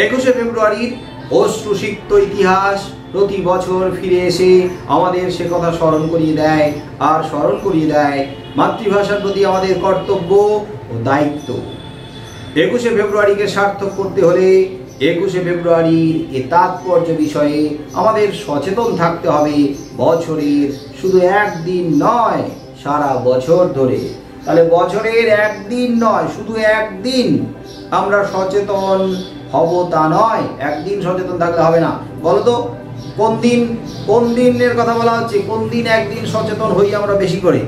21শে ফেব্রুয়ারির অশ্রুসিক্ত ইতিহাস প্রতি বছর ফিরে এসে আমাদের সে কথা স্মরণ করিয়ে দেয় মাতৃভাষার প্রতি আমাদের কর্তব্য ও দায়িত্ব। 21শে ফেব্রুয়ারিকে সার্থক করতে হলে 21শে ফেব্রুয়ারির এ তাৎপর্য বিষয়ে আমাদের সচেতন থাকতে হবে বছরের শুধু একদিন নয়, সারা বছর ধরে। তাহলে বছরের একদিন নয়, শুধু একদিন আমরা সচেতন হব তা নয়। একদিন সচেতন থাকলে হবে না। বলতো কোন দিনের কথা বলা হচ্ছে? কোন দিন একদিন সচেতন হই আমরা বেশি করে?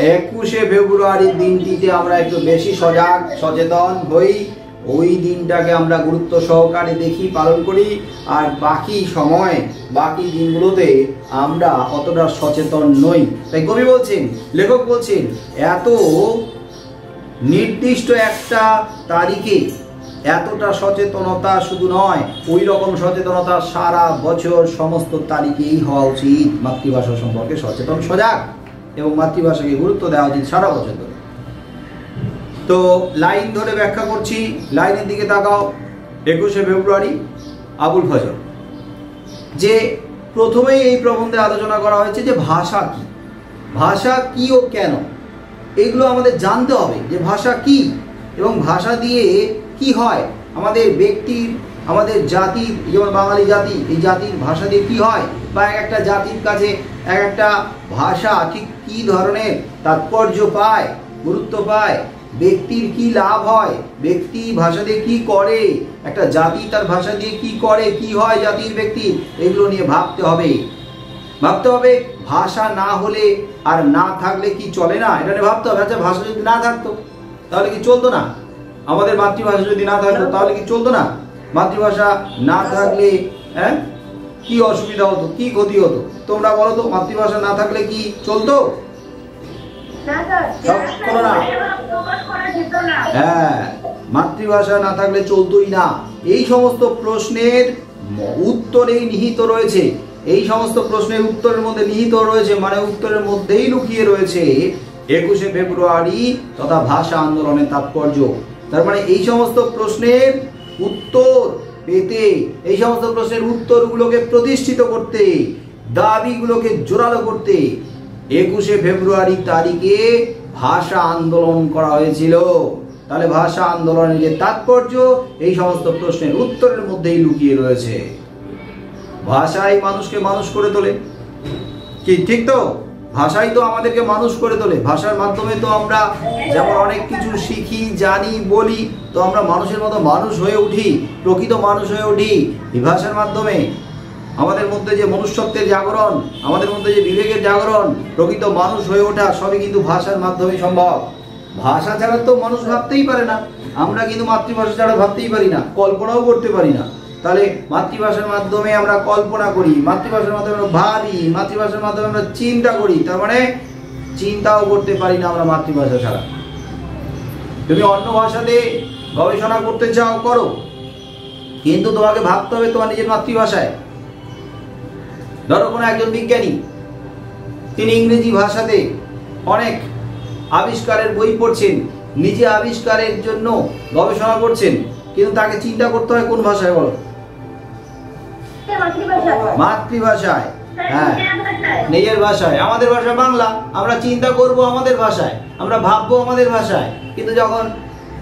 21শে ফেব্রুয়ারির দিনটিতে আমরা একটু বেশি সজাগ সচেতন হই, ওই দিনটাকে আমরা গুরুত্ব সহকারে দেখি, পালন করি। আর বাকি সময় বাকি দিনগুলোতে আমরা অতটা সচেতন নই। তাই কবি বলছেন, লেখক বলছেন, এত নির্দিষ্ট একটা তারিখে এতটা সচেতনতা শুধু নয়, ওই রকম সচেতনতা সারা বছর সমস্ত তারিখেই হওয়া উচিত। মাতৃভাষা সম্পর্কে সচেতন সজাগ এবং মাতৃভাষাকে গুরুত্ব দেওয়া উচিত সারা বছর ধরে। তো লাইন ধরে ব্যাখ্যা করছি, লাইনের দিকে তাকাও। 21শে ফেব্রুয়ারি আবুল ফজল, যে প্রথমেই এই প্রবন্ধে আলোচনা করা হয়েছে যে ভাষা কি, ভাষা কি ও কেন, এগুলো আমাদের জানতে হবে যে ভাষা কি এবং ভাষা দিয়ে কি হয় আমাদের ব্যক্তির, আমাদের জাতির, যেমন বাঙালি জাতি, এই জাতির ভাষা দিয়ে কি হয়, বা এক একটা জাতির কাছে এক একটা ভাষা ঠিক কী ধরনের তাৎপর্য পায়, গুরুত্ব পায়, ব্যক্তির কি লাভ হয়, ব্যক্তি ভাষা দিয়ে কি করে, একটা জাতি তার ভাষা দিয়ে কি করে, কি হয় জাতির ব্যক্তির, এগুলো নিয়ে ভাবতে হবে। ভাবতে হবে ভাষা না হলে আর না থাকলে কি চলে না, এটা নিয়ে ভাবতে হবে। আচ্ছা, ভাষা যদি না থাকতো তাহলে কি চলতো না? আমাদের মাতৃভাষা যদি না থাকতো তাহলে কি চলতো না? মাতৃভাষা না থাকলে কি অসুবিধা হতো, কি ক্ষতি হতো? তোমরা বলো তো, মাতৃভাষা না থাকলে কি চলতো? হ্যাঁ, মাতৃভাষা না থাকলে চলতোই না। এই সমস্ত প্রশ্নের উত্তরেই নিহিত রয়েছে, এই সমস্ত প্রশ্নের উত্তরের মধ্যে নিহিত রয়েছে, মানে উত্তরের মধ্যেই লুকিয়ে রয়েছে 21শে ফেব্রুয়ারি তথা ভাষা আন্দোলনের তাৎপর্য। তার মানে এই সমস্ত প্রশ্নের উত্তর পেতে, এই সমস্ত প্রশ্নের উত্তরগুলোকে প্রতিষ্ঠিত করতে, দাবিগুলোকে জোরালো করতে 21শে ফেব্রুয়ারি তারিখে ভাষা আন্দোলন করা হয়েছিল। তাহলে ভাষা আন্দোলনের যে তাৎপর্য এই সমস্ত প্রশ্নের উত্তরের মধ্যেই লুকিয়ে রয়েছে। ভাষাই মানুষকে মানুষ করে তোলে, কি ঠিক তো? ভাষাই তো আমাদেরকে মানুষ করে তোলে। ভাষার মাধ্যমে তো আমরা যেমন অনেক কিছু শিখি, জানি, বলি, তো আমরা মানুষের মতো মানুষ হয়ে উঠি, প্রকৃত মানুষ হয়ে উঠি এই ভাষার মাধ্যমে। আমাদের মধ্যে যে মনুষ্যত্বের জাগরণ, আমাদের মধ্যে যে বিবেকের জাগরণ, প্রকৃত মানুষ হয়ে ওঠা সবই কিন্তু ভাষার মাধ্যমে সম্ভব। ভাষা ছাড়া তো মানুষ ভাবতেই পারে না। আমরা কিন্তু মাতৃভাষা ছাড়া ভাবতেই পারি না, কল্পনাও করতে পারি না। তাহলে মাতৃভাষার মাধ্যমে আমরা কল্পনা করি, মাতৃভাষার মাধ্যমে আমরা ভাবি, মাতৃভাষার মাধ্যমে আমরা চিন্তা করি। তার মানে চিন্তাও করতে পারি না আমরা মাতৃভাষা ছাড়া। তুমি অন্য ভাষাতে গবেষণা করতে চাও, করো, কিন্তু তোমাকে ভাবতে হবে তোমার নিজের মাতৃভাষায়। ধরো কোনো একজন বিজ্ঞানী, তিনি ইংরেজি ভাষাতে অনেক আবিষ্কারের বই পড়ছেন, নিজে আবিষ্কারের জন্য গবেষণা করছেন, কিন্তু তাকে চিন্তা করতে হয় কোন ভাষায় বলো? মাতৃভাষায়। হ্যাঁ, নিজের ভাষায়। আমাদের ভাষা বাংলা, আমরা চিন্তা করব আমাদের ভাষায়, আমরা ভাববো আমাদের ভাষায়, কিন্তু যখন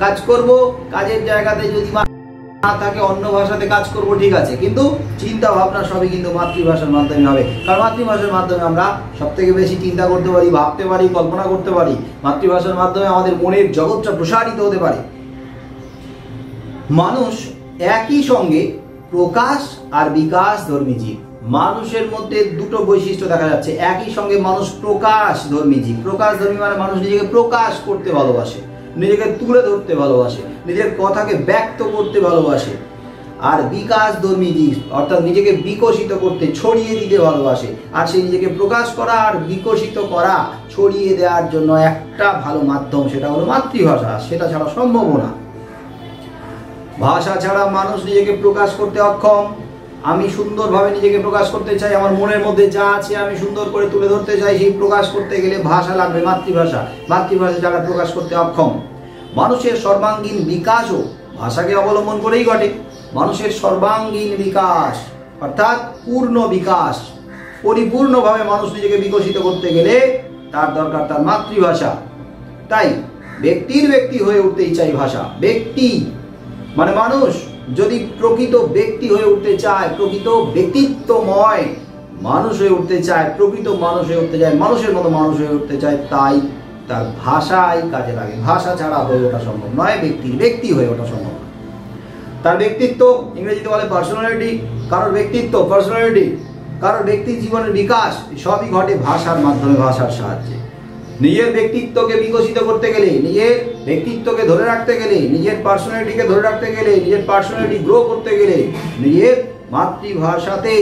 কাজ করব, কাজের জায়গাতে যদি না থাকে অন্য ভাষাতে কাজ করব, ঠিক আছে, কিন্তু চিন্তা ভাবনা সবই কিন্তু মাতৃভাষার মাধ্যমে হবে। কারণ মাতৃভাষার মাধ্যমে আমরা সব থেকে বেশি চিন্তা করতে পারি, ভাবতে পারি, কল্পনা করতে পারি। মাতৃভাষার মাধ্যমে আমাদের মনের জগৎটা প্রসারিত হতে পারে। মানুষ একই সঙ্গে প্রকাশ আর বিকাশ ধর্মী জীব। মানুষের মধ্যে দুটো বৈশিষ্ট্য দেখা যাচ্ছে। একই সঙ্গে মানুষ প্রকাশ ধর্মী জীব। প্রকাশ ধর্মী মানে মানুষ নিজেকে প্রকাশ করতে ভালোবাসে, নিজেকে তুলে ধরতে ভালোবাসে, নিজের কথাকে ব্যক্ত করতে ভালোবাসে। আর বিকাশ ধর্মী জীব অর্থাৎ নিজেকে বিকশিত করতে, ছড়িয়ে দিতে ভালোবাসে। আর সেই নিজেকে প্রকাশ করা আর বিকশিত করা, ছড়িয়ে দেওয়ার জন্য একটা ভালো মাধ্যম, সেটা হলো মাতৃভাষা। সেটা ছাড়া সম্ভব না। ভাষা ছাড়া মানুষ নিজেকে প্রকাশ করতে অক্ষম। আমি সুন্দরভাবে নিজেকে প্রকাশ করতে চাই, আমার মনের মধ্যে যা আছে আমি সুন্দর করে তুলে ধরতে চাই, সেই প্রকাশ করতে গেলে ভাষা লাগবে, মাতৃভাষা। মাতৃভাষা ছাড়া প্রকাশ করতে অক্ষম। মানুষের সর্বাঙ্গীন বিকাশও ভাষাকে অবলম্বন করেই ঘটে। মানুষের সর্বাঙ্গীন বিকাশ অর্থাৎ পূর্ণ বিকাশ, পরিপূর্ণভাবে মানুষ নিজেকে বিকশিত করতে গেলে তার দরকার তার মাতৃভাষা। তাই ব্যক্তির ব্যক্তি হয়ে উঠতেই চাই ভাষা। ব্যক্তি মানে মানুষ যদি প্রকৃত ব্যক্তি হয়ে উঠতে চায়, প্রকৃত ব্যক্তিত্বময় মানুষ হয়ে উঠতে চায়, প্রকৃত মানুষ হয়ে উঠতে চায়, মানুষের মতো মানুষ হয়ে উঠতে চায়, তাই তার ভাষাই কাজে লাগে। ভাষা ছাড়া হয়ে ওঠা সম্ভব নয়, ব্যক্তি হয়ে ওঠা সম্ভব নয়। তার ব্যক্তিত্ব, ইংরেজিতে বলে পার্সোনালিটি। কারোর ব্যক্তিত্ব, পার্সোনালিটি, কারো ব্যক্তির জীবনের বিকাশ সবই ঘটে ভাষার মাধ্যমে, ভাষার সাহায্যে। নিজের ব্যক্তিত্বকে বিকশিত করতে গেলে, নিজের ব্যক্তিত্বকে ধরে রাখতে গেলে, নিজের পার্সোনালিটিকে ধরে রাখতে গেলে, নিজের পার্সোনালিটি গ্রো করতে গেলে নিজের মাতৃভাষাতে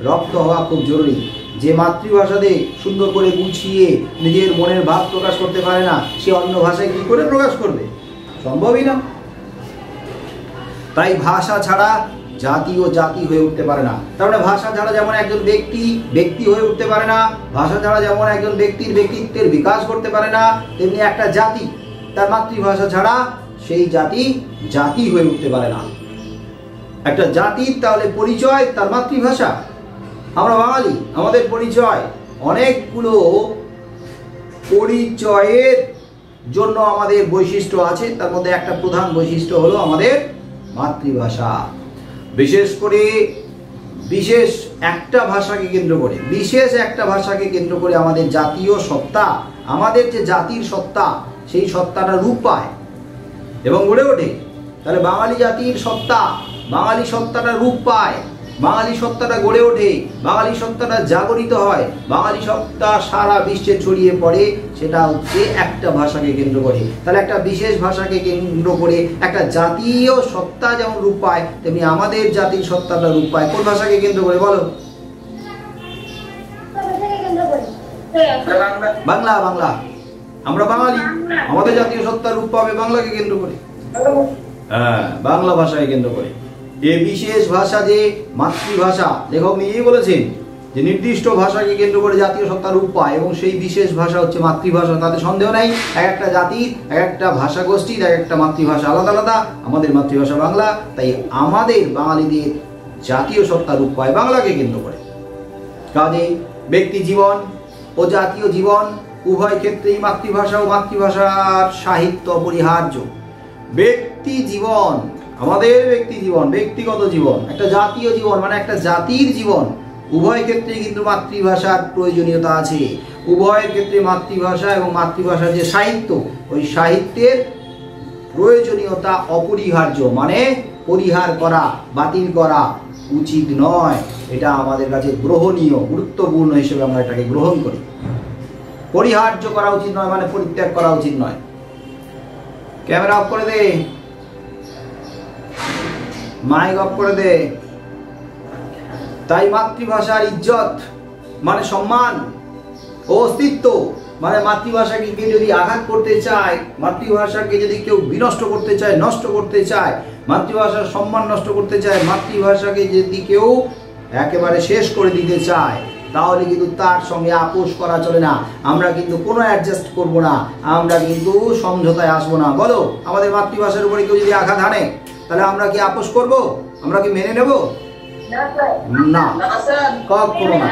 রপ্ত হওয়া খুব জরুরি। যে মাতৃভাষাতে সুন্দর করে গুছিয়ে নিজের মনের ভাব প্রকাশ করতে পারে না, সে অন্য ভাষায় কি করে প্রকাশ করবে? সম্ভবই না। তাই ভাষা ছাড়া জাতিও জাতি হয়ে উঠতে পারে না। তার মানে ভাষা ছাড়া যেমন একজন ব্যক্তি ব্যক্তি হয়ে উঠতে পারে না, ভাষা ছাড়া যেমন একজন ব্যক্তির ব্যক্তিত্বের বিকাশ করতে পারে না, তেমনি একটা জাতি তার মাতৃভাষা ছাড়া সেই জাতি জাতি হয়ে উঠতে পারে না। একটা জাতির তাহলে পরিচয় তার মাতৃভাষা। আমরা বাঙালি, আমাদের পরিচয় অনেকগুলো পরিচয়ের জন্য আমাদের বৈশিষ্ট্য আছে। তার মধ্যে একটা প্রধান বৈশিষ্ট্য হলো আমাদের মাতৃভাষা। বিশেষ করে বিশেষ একটা ভাষাকে কেন্দ্র করে আমাদের জাতীয় সত্তা, আমাদের যে জাতির সত্তা, সেই সত্তাটা রূপ পায় এবং গড়ে ওঠে। তাহলে বাঙালি জাতির সত্তা, বাঙালি সত্তাটা রূপ পায়, বাঙালি সত্তাটা গড়ে ওঠে, বাঙালি সত্তাটা জাগরিত হয়, বাঙালি সত্তা সারা বিশ্বে ছড়িয়ে পড়ে। সেটা হচ্ছে একটা ভাষাকে কেন্দ্র করে। তাহলে একটা বিশেষ ভাষাকে কেন্দ্র করে একটা জাতীয় সত্তা যেমন রূপ পায়, তেমনি আমাদের জাতির সত্তাটা রূপ পায় কোন ভাষাকে কেন্দ্র করে? বলো। বাংলা। বাংলা। আমরা বাঙালি, আমাদের জাতীয় সত্তার রূপ পাবে বাংলাকে কেন্দ্র করে। হ্যাঁ, বাংলা ভাষাকে কেন্দ্র করে। এই বিশেষ ভাষা যে মাতৃভাষা, লেখক নিজেই বলেছেন যে নির্দিষ্ট ভাষাকে কেন্দ্র করে জাতীয় সত্তা রূপ পায় এবং সেই বিশেষ ভাষা হচ্ছে মাতৃভাষা। তাতে সন্দেহ নাই, এক একটা জাতির, এক একটা ভাষা গোষ্ঠীর এক একটা মাতৃভাষা আলাদা আলাদা। আমাদের মাতৃভাষা বাংলা, তাই আমাদের বাঙালিদের জাতীয় সত্তা রূপ পায় বাংলাকে কেন্দ্র করে। কাজে ব্যক্তি জীবন ও জাতীয় জীবন উভয় ক্ষেত্রেই মাতৃভাষা ও মাতৃভাষার সাহিত্য অপরিহার্য। ব্যক্তি জীবন, আমাদের ব্যক্তি জীবন, ব্যক্তিগত জীবন, একটা জাতীয় জীবন মানে একটা জাতির জীবন, উভয় ক্ষেত্রে কিন্তু মাতৃভাষার প্রয়োজনীয়তা আছে। উভয়ের ক্ষেত্রে মাতৃভাষা এবং মাতৃভাষার যে সাহিত্য, ওই সাহিত্যের প্রয়োজনীয়তা অপরিহার্য, মানে পরিহার করা, বাতিল করা উচিত নয়। এটা আমাদের কাছে গ্রহণীয়, গুরুত্বপূর্ণ হিসেবে আমরা এটাকে গ্রহণ করি। পরিহার্য করা উচিত নয় মানে পরিত্যাগ করা উচিত নয়। ক্যামেরা অফ করে দে, মাইক অফ করে দে। তাই মাতৃভাষার ইজ্জত মানে সম্মান ও অস্তিত্ব, মানে মাতৃভাষাকে কেউ যদি আঘাত করতে চায়, মাতৃভাষাকে যদি কেউ বিনষ্ট করতে চায়, নষ্ট করতে চায়, মাতৃভাষার সম্মান নষ্ট করতে চায়, মাতৃভাষাকে যদি কেউ একেবারে শেষ করে দিতে চায়, তাহলে কিন্তু তার সঙ্গে আপোষ করা চলে না। আমরা কিন্তু কোনো অ্যাডজাস্ট করব না, আমরা কিন্তু সমঝোতায় আসবো না। বলো, আমাদের মাতৃভাষার উপরে কেউ যদি আঘাত হানে, তাহলে আমরা কি আপোষ করব? আমরা কি মেনে নেব? না, কখনো না,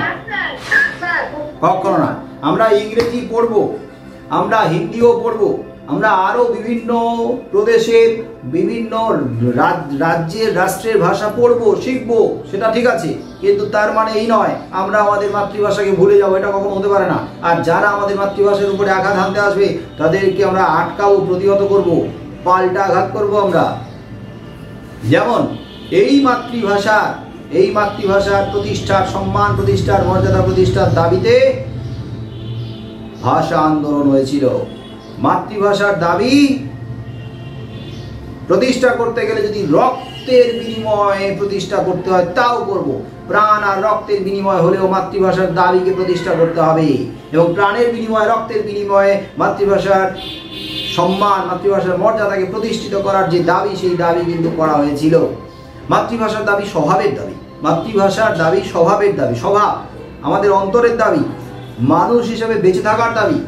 কখনো না। আমরা ইংরেজি পড়বো, আমরা হিন্দিও পড়বো, আমরা আরো বিভিন্ন প্রদেশের বিভিন্ন রাজ্যের রাষ্ট্রের ভাষা পড়বো, শিখবো, সেটা ঠিক আছে, কিন্তু তার মানে এই নয় আমরা আমাদের মাতৃভাষাকে ভুলে যাবো। এটা কখনো হতে পারে না। আর যারা আমাদের মাতৃভাষার উপরে আঘাত হানতে আসবে, তাদেরকে আমরা আটকাবো, প্রতিহত করব, পাল্টা আঘাত করব আমরা। যেমন এই মাতৃভাষার প্রতিষ্ঠার, সম্মান প্রতিষ্ঠার, মর্যাদা প্রতিষ্ঠার দাবিতে ভাষা আন্দোলন হয়েছিল। মাতৃভাষার দাবি প্রতিষ্ঠা করতে গেলে যদি রক্তের বিনিময়ে প্রতিষ্ঠা করতে হয় তাও করব। প্রাণ আর রক্তের বিনিময় হলেও মাতৃভাষার দাবিকে প্রতিষ্ঠা করতে হবে। এবং প্রাণের বিনিময়ে, রক্তের বিনিময়ে মাতৃভাষার সম্মান, মাতৃভাষার মর্যাদাকে প্রতিষ্ঠিত করার যে দাবি, সেই দাবি কিন্তু করা হয়েছিল। মাতৃভাষার দাবি স্বভাবের দাবি, মাতৃভাষার দাবি স্বভাবের দাবি, স্বভাব আমাদের অন্তরের দাবি, মানুষ হিসেবে বেঁচে থাকার দাবি।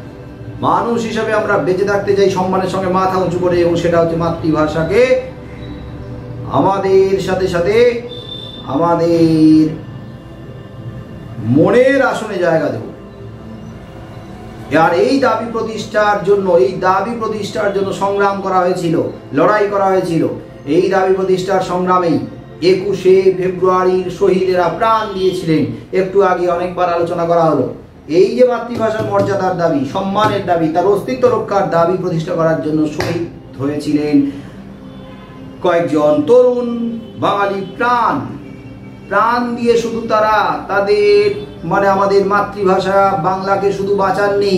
মানুষ হিসেবে আমরা বেঁচে থাকতে চাই সম্মানের সঙ্গে মাথা উঁচু করে, এবং সেটা হচ্ছে মাতৃভাষাকে আমাদের সাথে সাথে আমাদের মনের আসনে জায়গা দেব। আর এই দাবি প্রতিষ্ঠার জন্য সংগ্রাম করা হয়েছিল, লড়াই করা হয়েছিল। এই দাবি প্রতিষ্ঠার সংগ্রামেই 21শে ফেব্রুয়ারির শহীদেরা প্রাণ দিয়েছিলেন। একটু আগে অনেকবার আলোচনা করা হলো। এই যে মাতৃভাষার মর্যাদার দাবি, সম্মানের দাবি, তার অস্তিত্ব রক্ষার দাবি প্রতিষ্ঠা করার জন্য শহীদ হয়েছিলেন কয়েকজন তরুণ বাঙালি প্রাণ। প্রাণ দিয়ে শুধু তারা তাদের মানে আমাদের মাতৃভাষা বাংলাকে শুধু বাঁচাননি,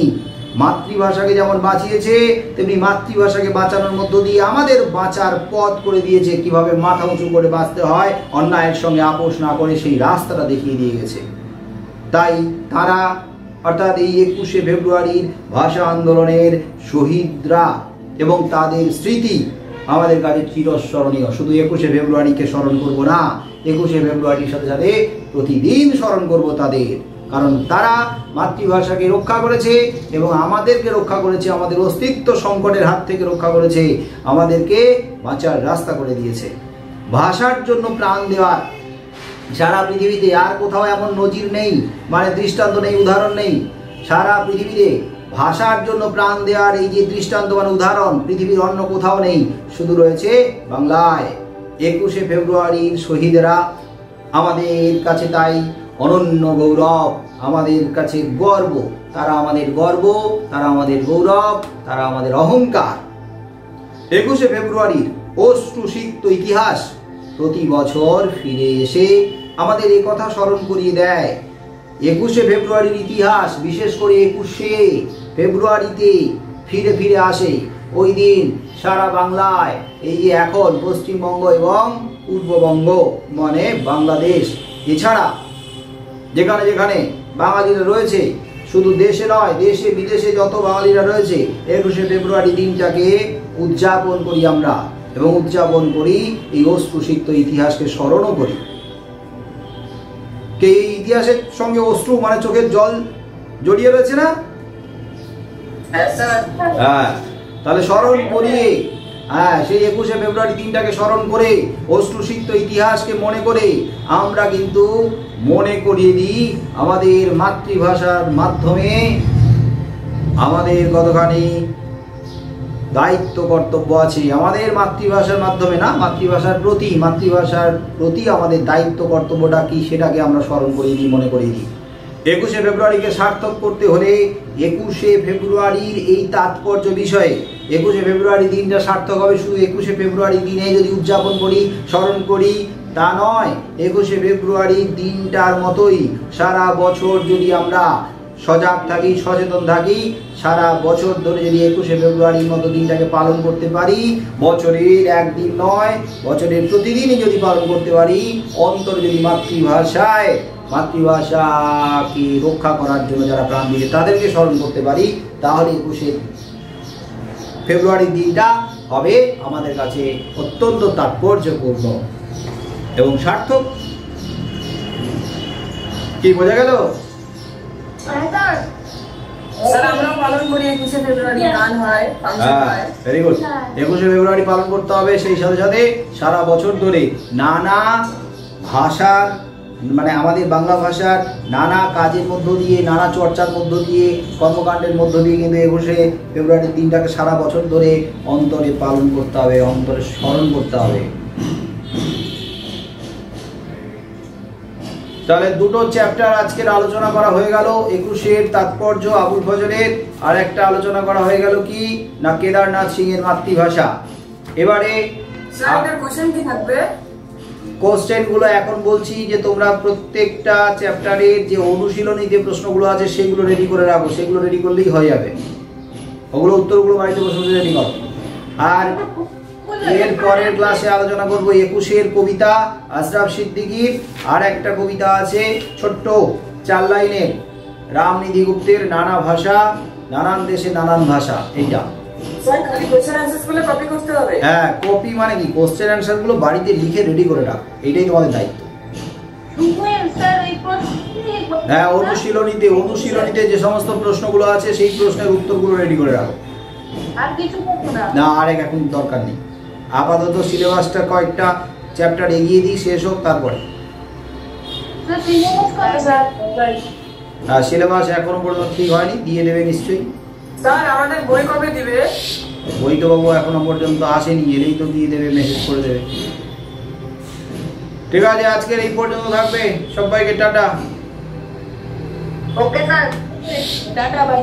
মাতৃভাষাকে যেমন বাঁচিয়েছে তেমনি মাতৃভাষাকে বাঁচানোর মধ্য দিয়ে আমাদের বাঁচার পথ করে দিয়েছে, কিভাবে মাথা উঁচু করে বাঁচতে হয়, অন্যায়ের সঙ্গে আপোষ না করে সেই রাস্তাটা দেখিয়ে দিয়ে গেছে। তাই তারা অর্থাৎ এই 21শে ফেব্রুয়ারির ভাষা আন্দোলনের শহীদরা এবং তাদের স্মৃতি আমাদের কাছে চিরস্মরণীয়। শুধু 21শে ফেব্রুয়ারিকে স্মরণ করব না, 21শে ফেব্রুয়ারির সাথে সাথে প্রতিদিন স্মরণ করব তাদের, কারণ তারা মাতৃভাষাকে রক্ষা করেছে এবং আমাদেরকে রক্ষা করেছে, আমাদের অস্তিত্ব সংকটের হাত থেকে রক্ষা করেছে, আমাদেরকে বাঁচার রাস্তা করে দিয়েছে। ভাষার জন্য প্রাণ দেওয়ার সারা পৃথিবীতে আর কোথাও এমন নজির নেই, মানে দৃষ্টান্ত নেই, উদাহরণ নেই। সারা পৃথিবীতে ভাষার জন্য প্রাণ দেওয়ার এই যে দৃষ্টান্ত মানে উদাহরণ পৃথিবীর অন্য কোথাও নেই, শুধু রয়েছে বাংলায়। 21শে ফেব্রুয়ারির শহীদরা আমাদের কাছে তাই অনন্য গৌরব, আমাদের কাছে গর্ব। তারা আমাদের গর্ব, তারা আমাদের গৌরব, তারা আমাদের অহংকার। 21শে ফেব্রুয়ারির অশ্রুসিক্ত ইতিহাস প্রতি বছর ফিরে এসে আমাদের এই কথা স্মরণ করিয়ে দেয়। 21শে ফেব্রুয়ারির ইতিহাস বিশেষ করে 21শে ফেব্রুয়ারিতে ফিরে ফিরে আসে। ওই দিন সারা বাংলায় এই যে এখন পশ্চিমবঙ্গ এবং পূর্ববঙ্গ মানে বাংলাদেশ এছাড়া যেখানে যেখানে বাঙালিরা রয়েছে, শুধু দেশে নয় দেশে বিদেশে যত বাঙালিরা রয়েছে, 21শে ফেব্রুয়ারি দিনটাকে উদযাপন করি আমরা এবং উদযাপন করি এই অশ্রুসিক্ত ইতিহাসকে স্মরণও করি। কে এই ইতিহাসের সঙ্গে অশ্রু মানে চোখের জল জড়িয়ে রয়েছে না? হ্যাঁ, তাহলে স্মরণ করিয়ে সেই 21শে ফেব্রুয়ারি দিনটাকে স্মরণ করে অশ্রুসিক্ত ইতিহাসকে মনে করে আমরা কিন্তু মনে করিয়ে দিই আমাদের মাতৃভাষার মাধ্যমে আমাদের কতখানি দায়িত্ব কর্তব্য আছে, আমাদের মাতৃভাষার মাধ্যমে না, মাতৃভাষার প্রতি আমাদের দায়িত্ব কর্তব্যটা কি সেটাকে আমরা স্মরণ করিয়ে দিই, মনে করিয়ে দিই। 21শে ফেব্রুয়ারিকে সার্থক করতে হলে 21শে ফেব্রুয়ারির এই তাৎপর্য বিষয়ে 21শে ফেব্রুয়ারি দিনটা সার্থক হবে শুধু 21শে ফেব্রুয়ারি দিনে যদি উদযাপন করি, স্মরণ করি তা নয়। 21শে ফেব্রুয়ারির দিনটার মতোই সারা বছর যদি আমরা সজাগ থাকি, সচেতন থাকি, সারা বছর ধরে যদি 21শে ফেব্রুয়ারির মতো দিনটাকে পালন করতে পারি, বছরের একদিন নয় বছরের প্রতিদিনই যদি পালন করতে পারি, অন্তরে যদি মাতৃভাষাকে রক্ষা করার জন্য যারা প্রাণ দিয়েছে তাদেরকে স্মরণ করতে পারি, তাহলে 21শে ফেব্রুয়ারির দিনটা হবে আমাদের কাছে অত্যন্ত তাৎপর্যপূর্ণ এবং সার্থক। কি বোঝা গেল? Very good. 21শে ফেব্রুয়ারি পালন করতে হবে, সেই সাথে সাথে সারা বছর ধরে নানা ভাষার মানে আমাদের বাংলা ভাষার নানা কাজের মধ্য দিয়ে, নানা চর্চার মধ্য দিয়ে, কর্মকাণ্ডের মধ্য দিয়ে কিন্তু 21শে ফেব্রুয়ারির দিনটাকে সারা বছর ধরে অন্তরে পালন করতে হবে, অন্তরে স্মরণ করতে হবে। তাহলে দুটো চ্যাপ্টার আজকের আলোচনা করা হয়ে গেল, 21শের তাৎপর্য আবুল ফজলের, আর একটা আলোচনা করা হয়ে গেল কি না কেদারনাথ সিং এর মাতৃভাষা। এবারে কোশ্চেন গুলো এখন বলছি যে তোমরা প্রত্যেকটা চ্যাপ্টারের যে অনুশীলনী যে প্রশ্নগুলো আছে সেগুলো রেডি করে রাখো, সেগুলো রেডি করলেই হয়ে যাবে, ওগুলো উত্তরগুলো বাড়িতে বসে বসে রেডি করো। আর এর পরের ক্লাসে আলোচনা করব 21শের কবিতা আশরাফ সিদ্দিকীর, আর একটা কবিতা আছে ছোট্ট 4 লাইনের রামনিধি গুপ্তের নানা ভাষা নানান দেশে নানান ভাষা। এইটা হ্যাঁ, কপি মানে কি কোশ্চেন অ্যান্সার গুলো বাড়িতে লিখে রেডি করে রাখো, এইটাই তোমাদের দায়িত্ব। হ্যাঁ, অনুশীলনীতে যে সমস্ত প্রশ্নগুলো আছে সেই প্রশ্নের উত্তরগুলো রেডি করে রাখো। না, আর এখন দরকার নেই, আপাতত সিলেবাসটা কয়েকটা চ্যাপ্টার এগিয়ে দিই, শেষ হোক তারপরে। হ্যাঁ, সিলেবাস এখনো পর্যন্ত ঠিক হয়নি, দিয়ে দেবে নিশ্চয়ই। স্যার আমাদের বই কবে দিবে? বই তো বাবু এখনো পর্যন্ত আসেনি, এলেই তো দিয়ে দেবে, মেসেজ করে দেবে। ঠিক আছে, আজকের এই পর্যন্ত থাকবে, সবাইকে tata. Okay sir, tata, by.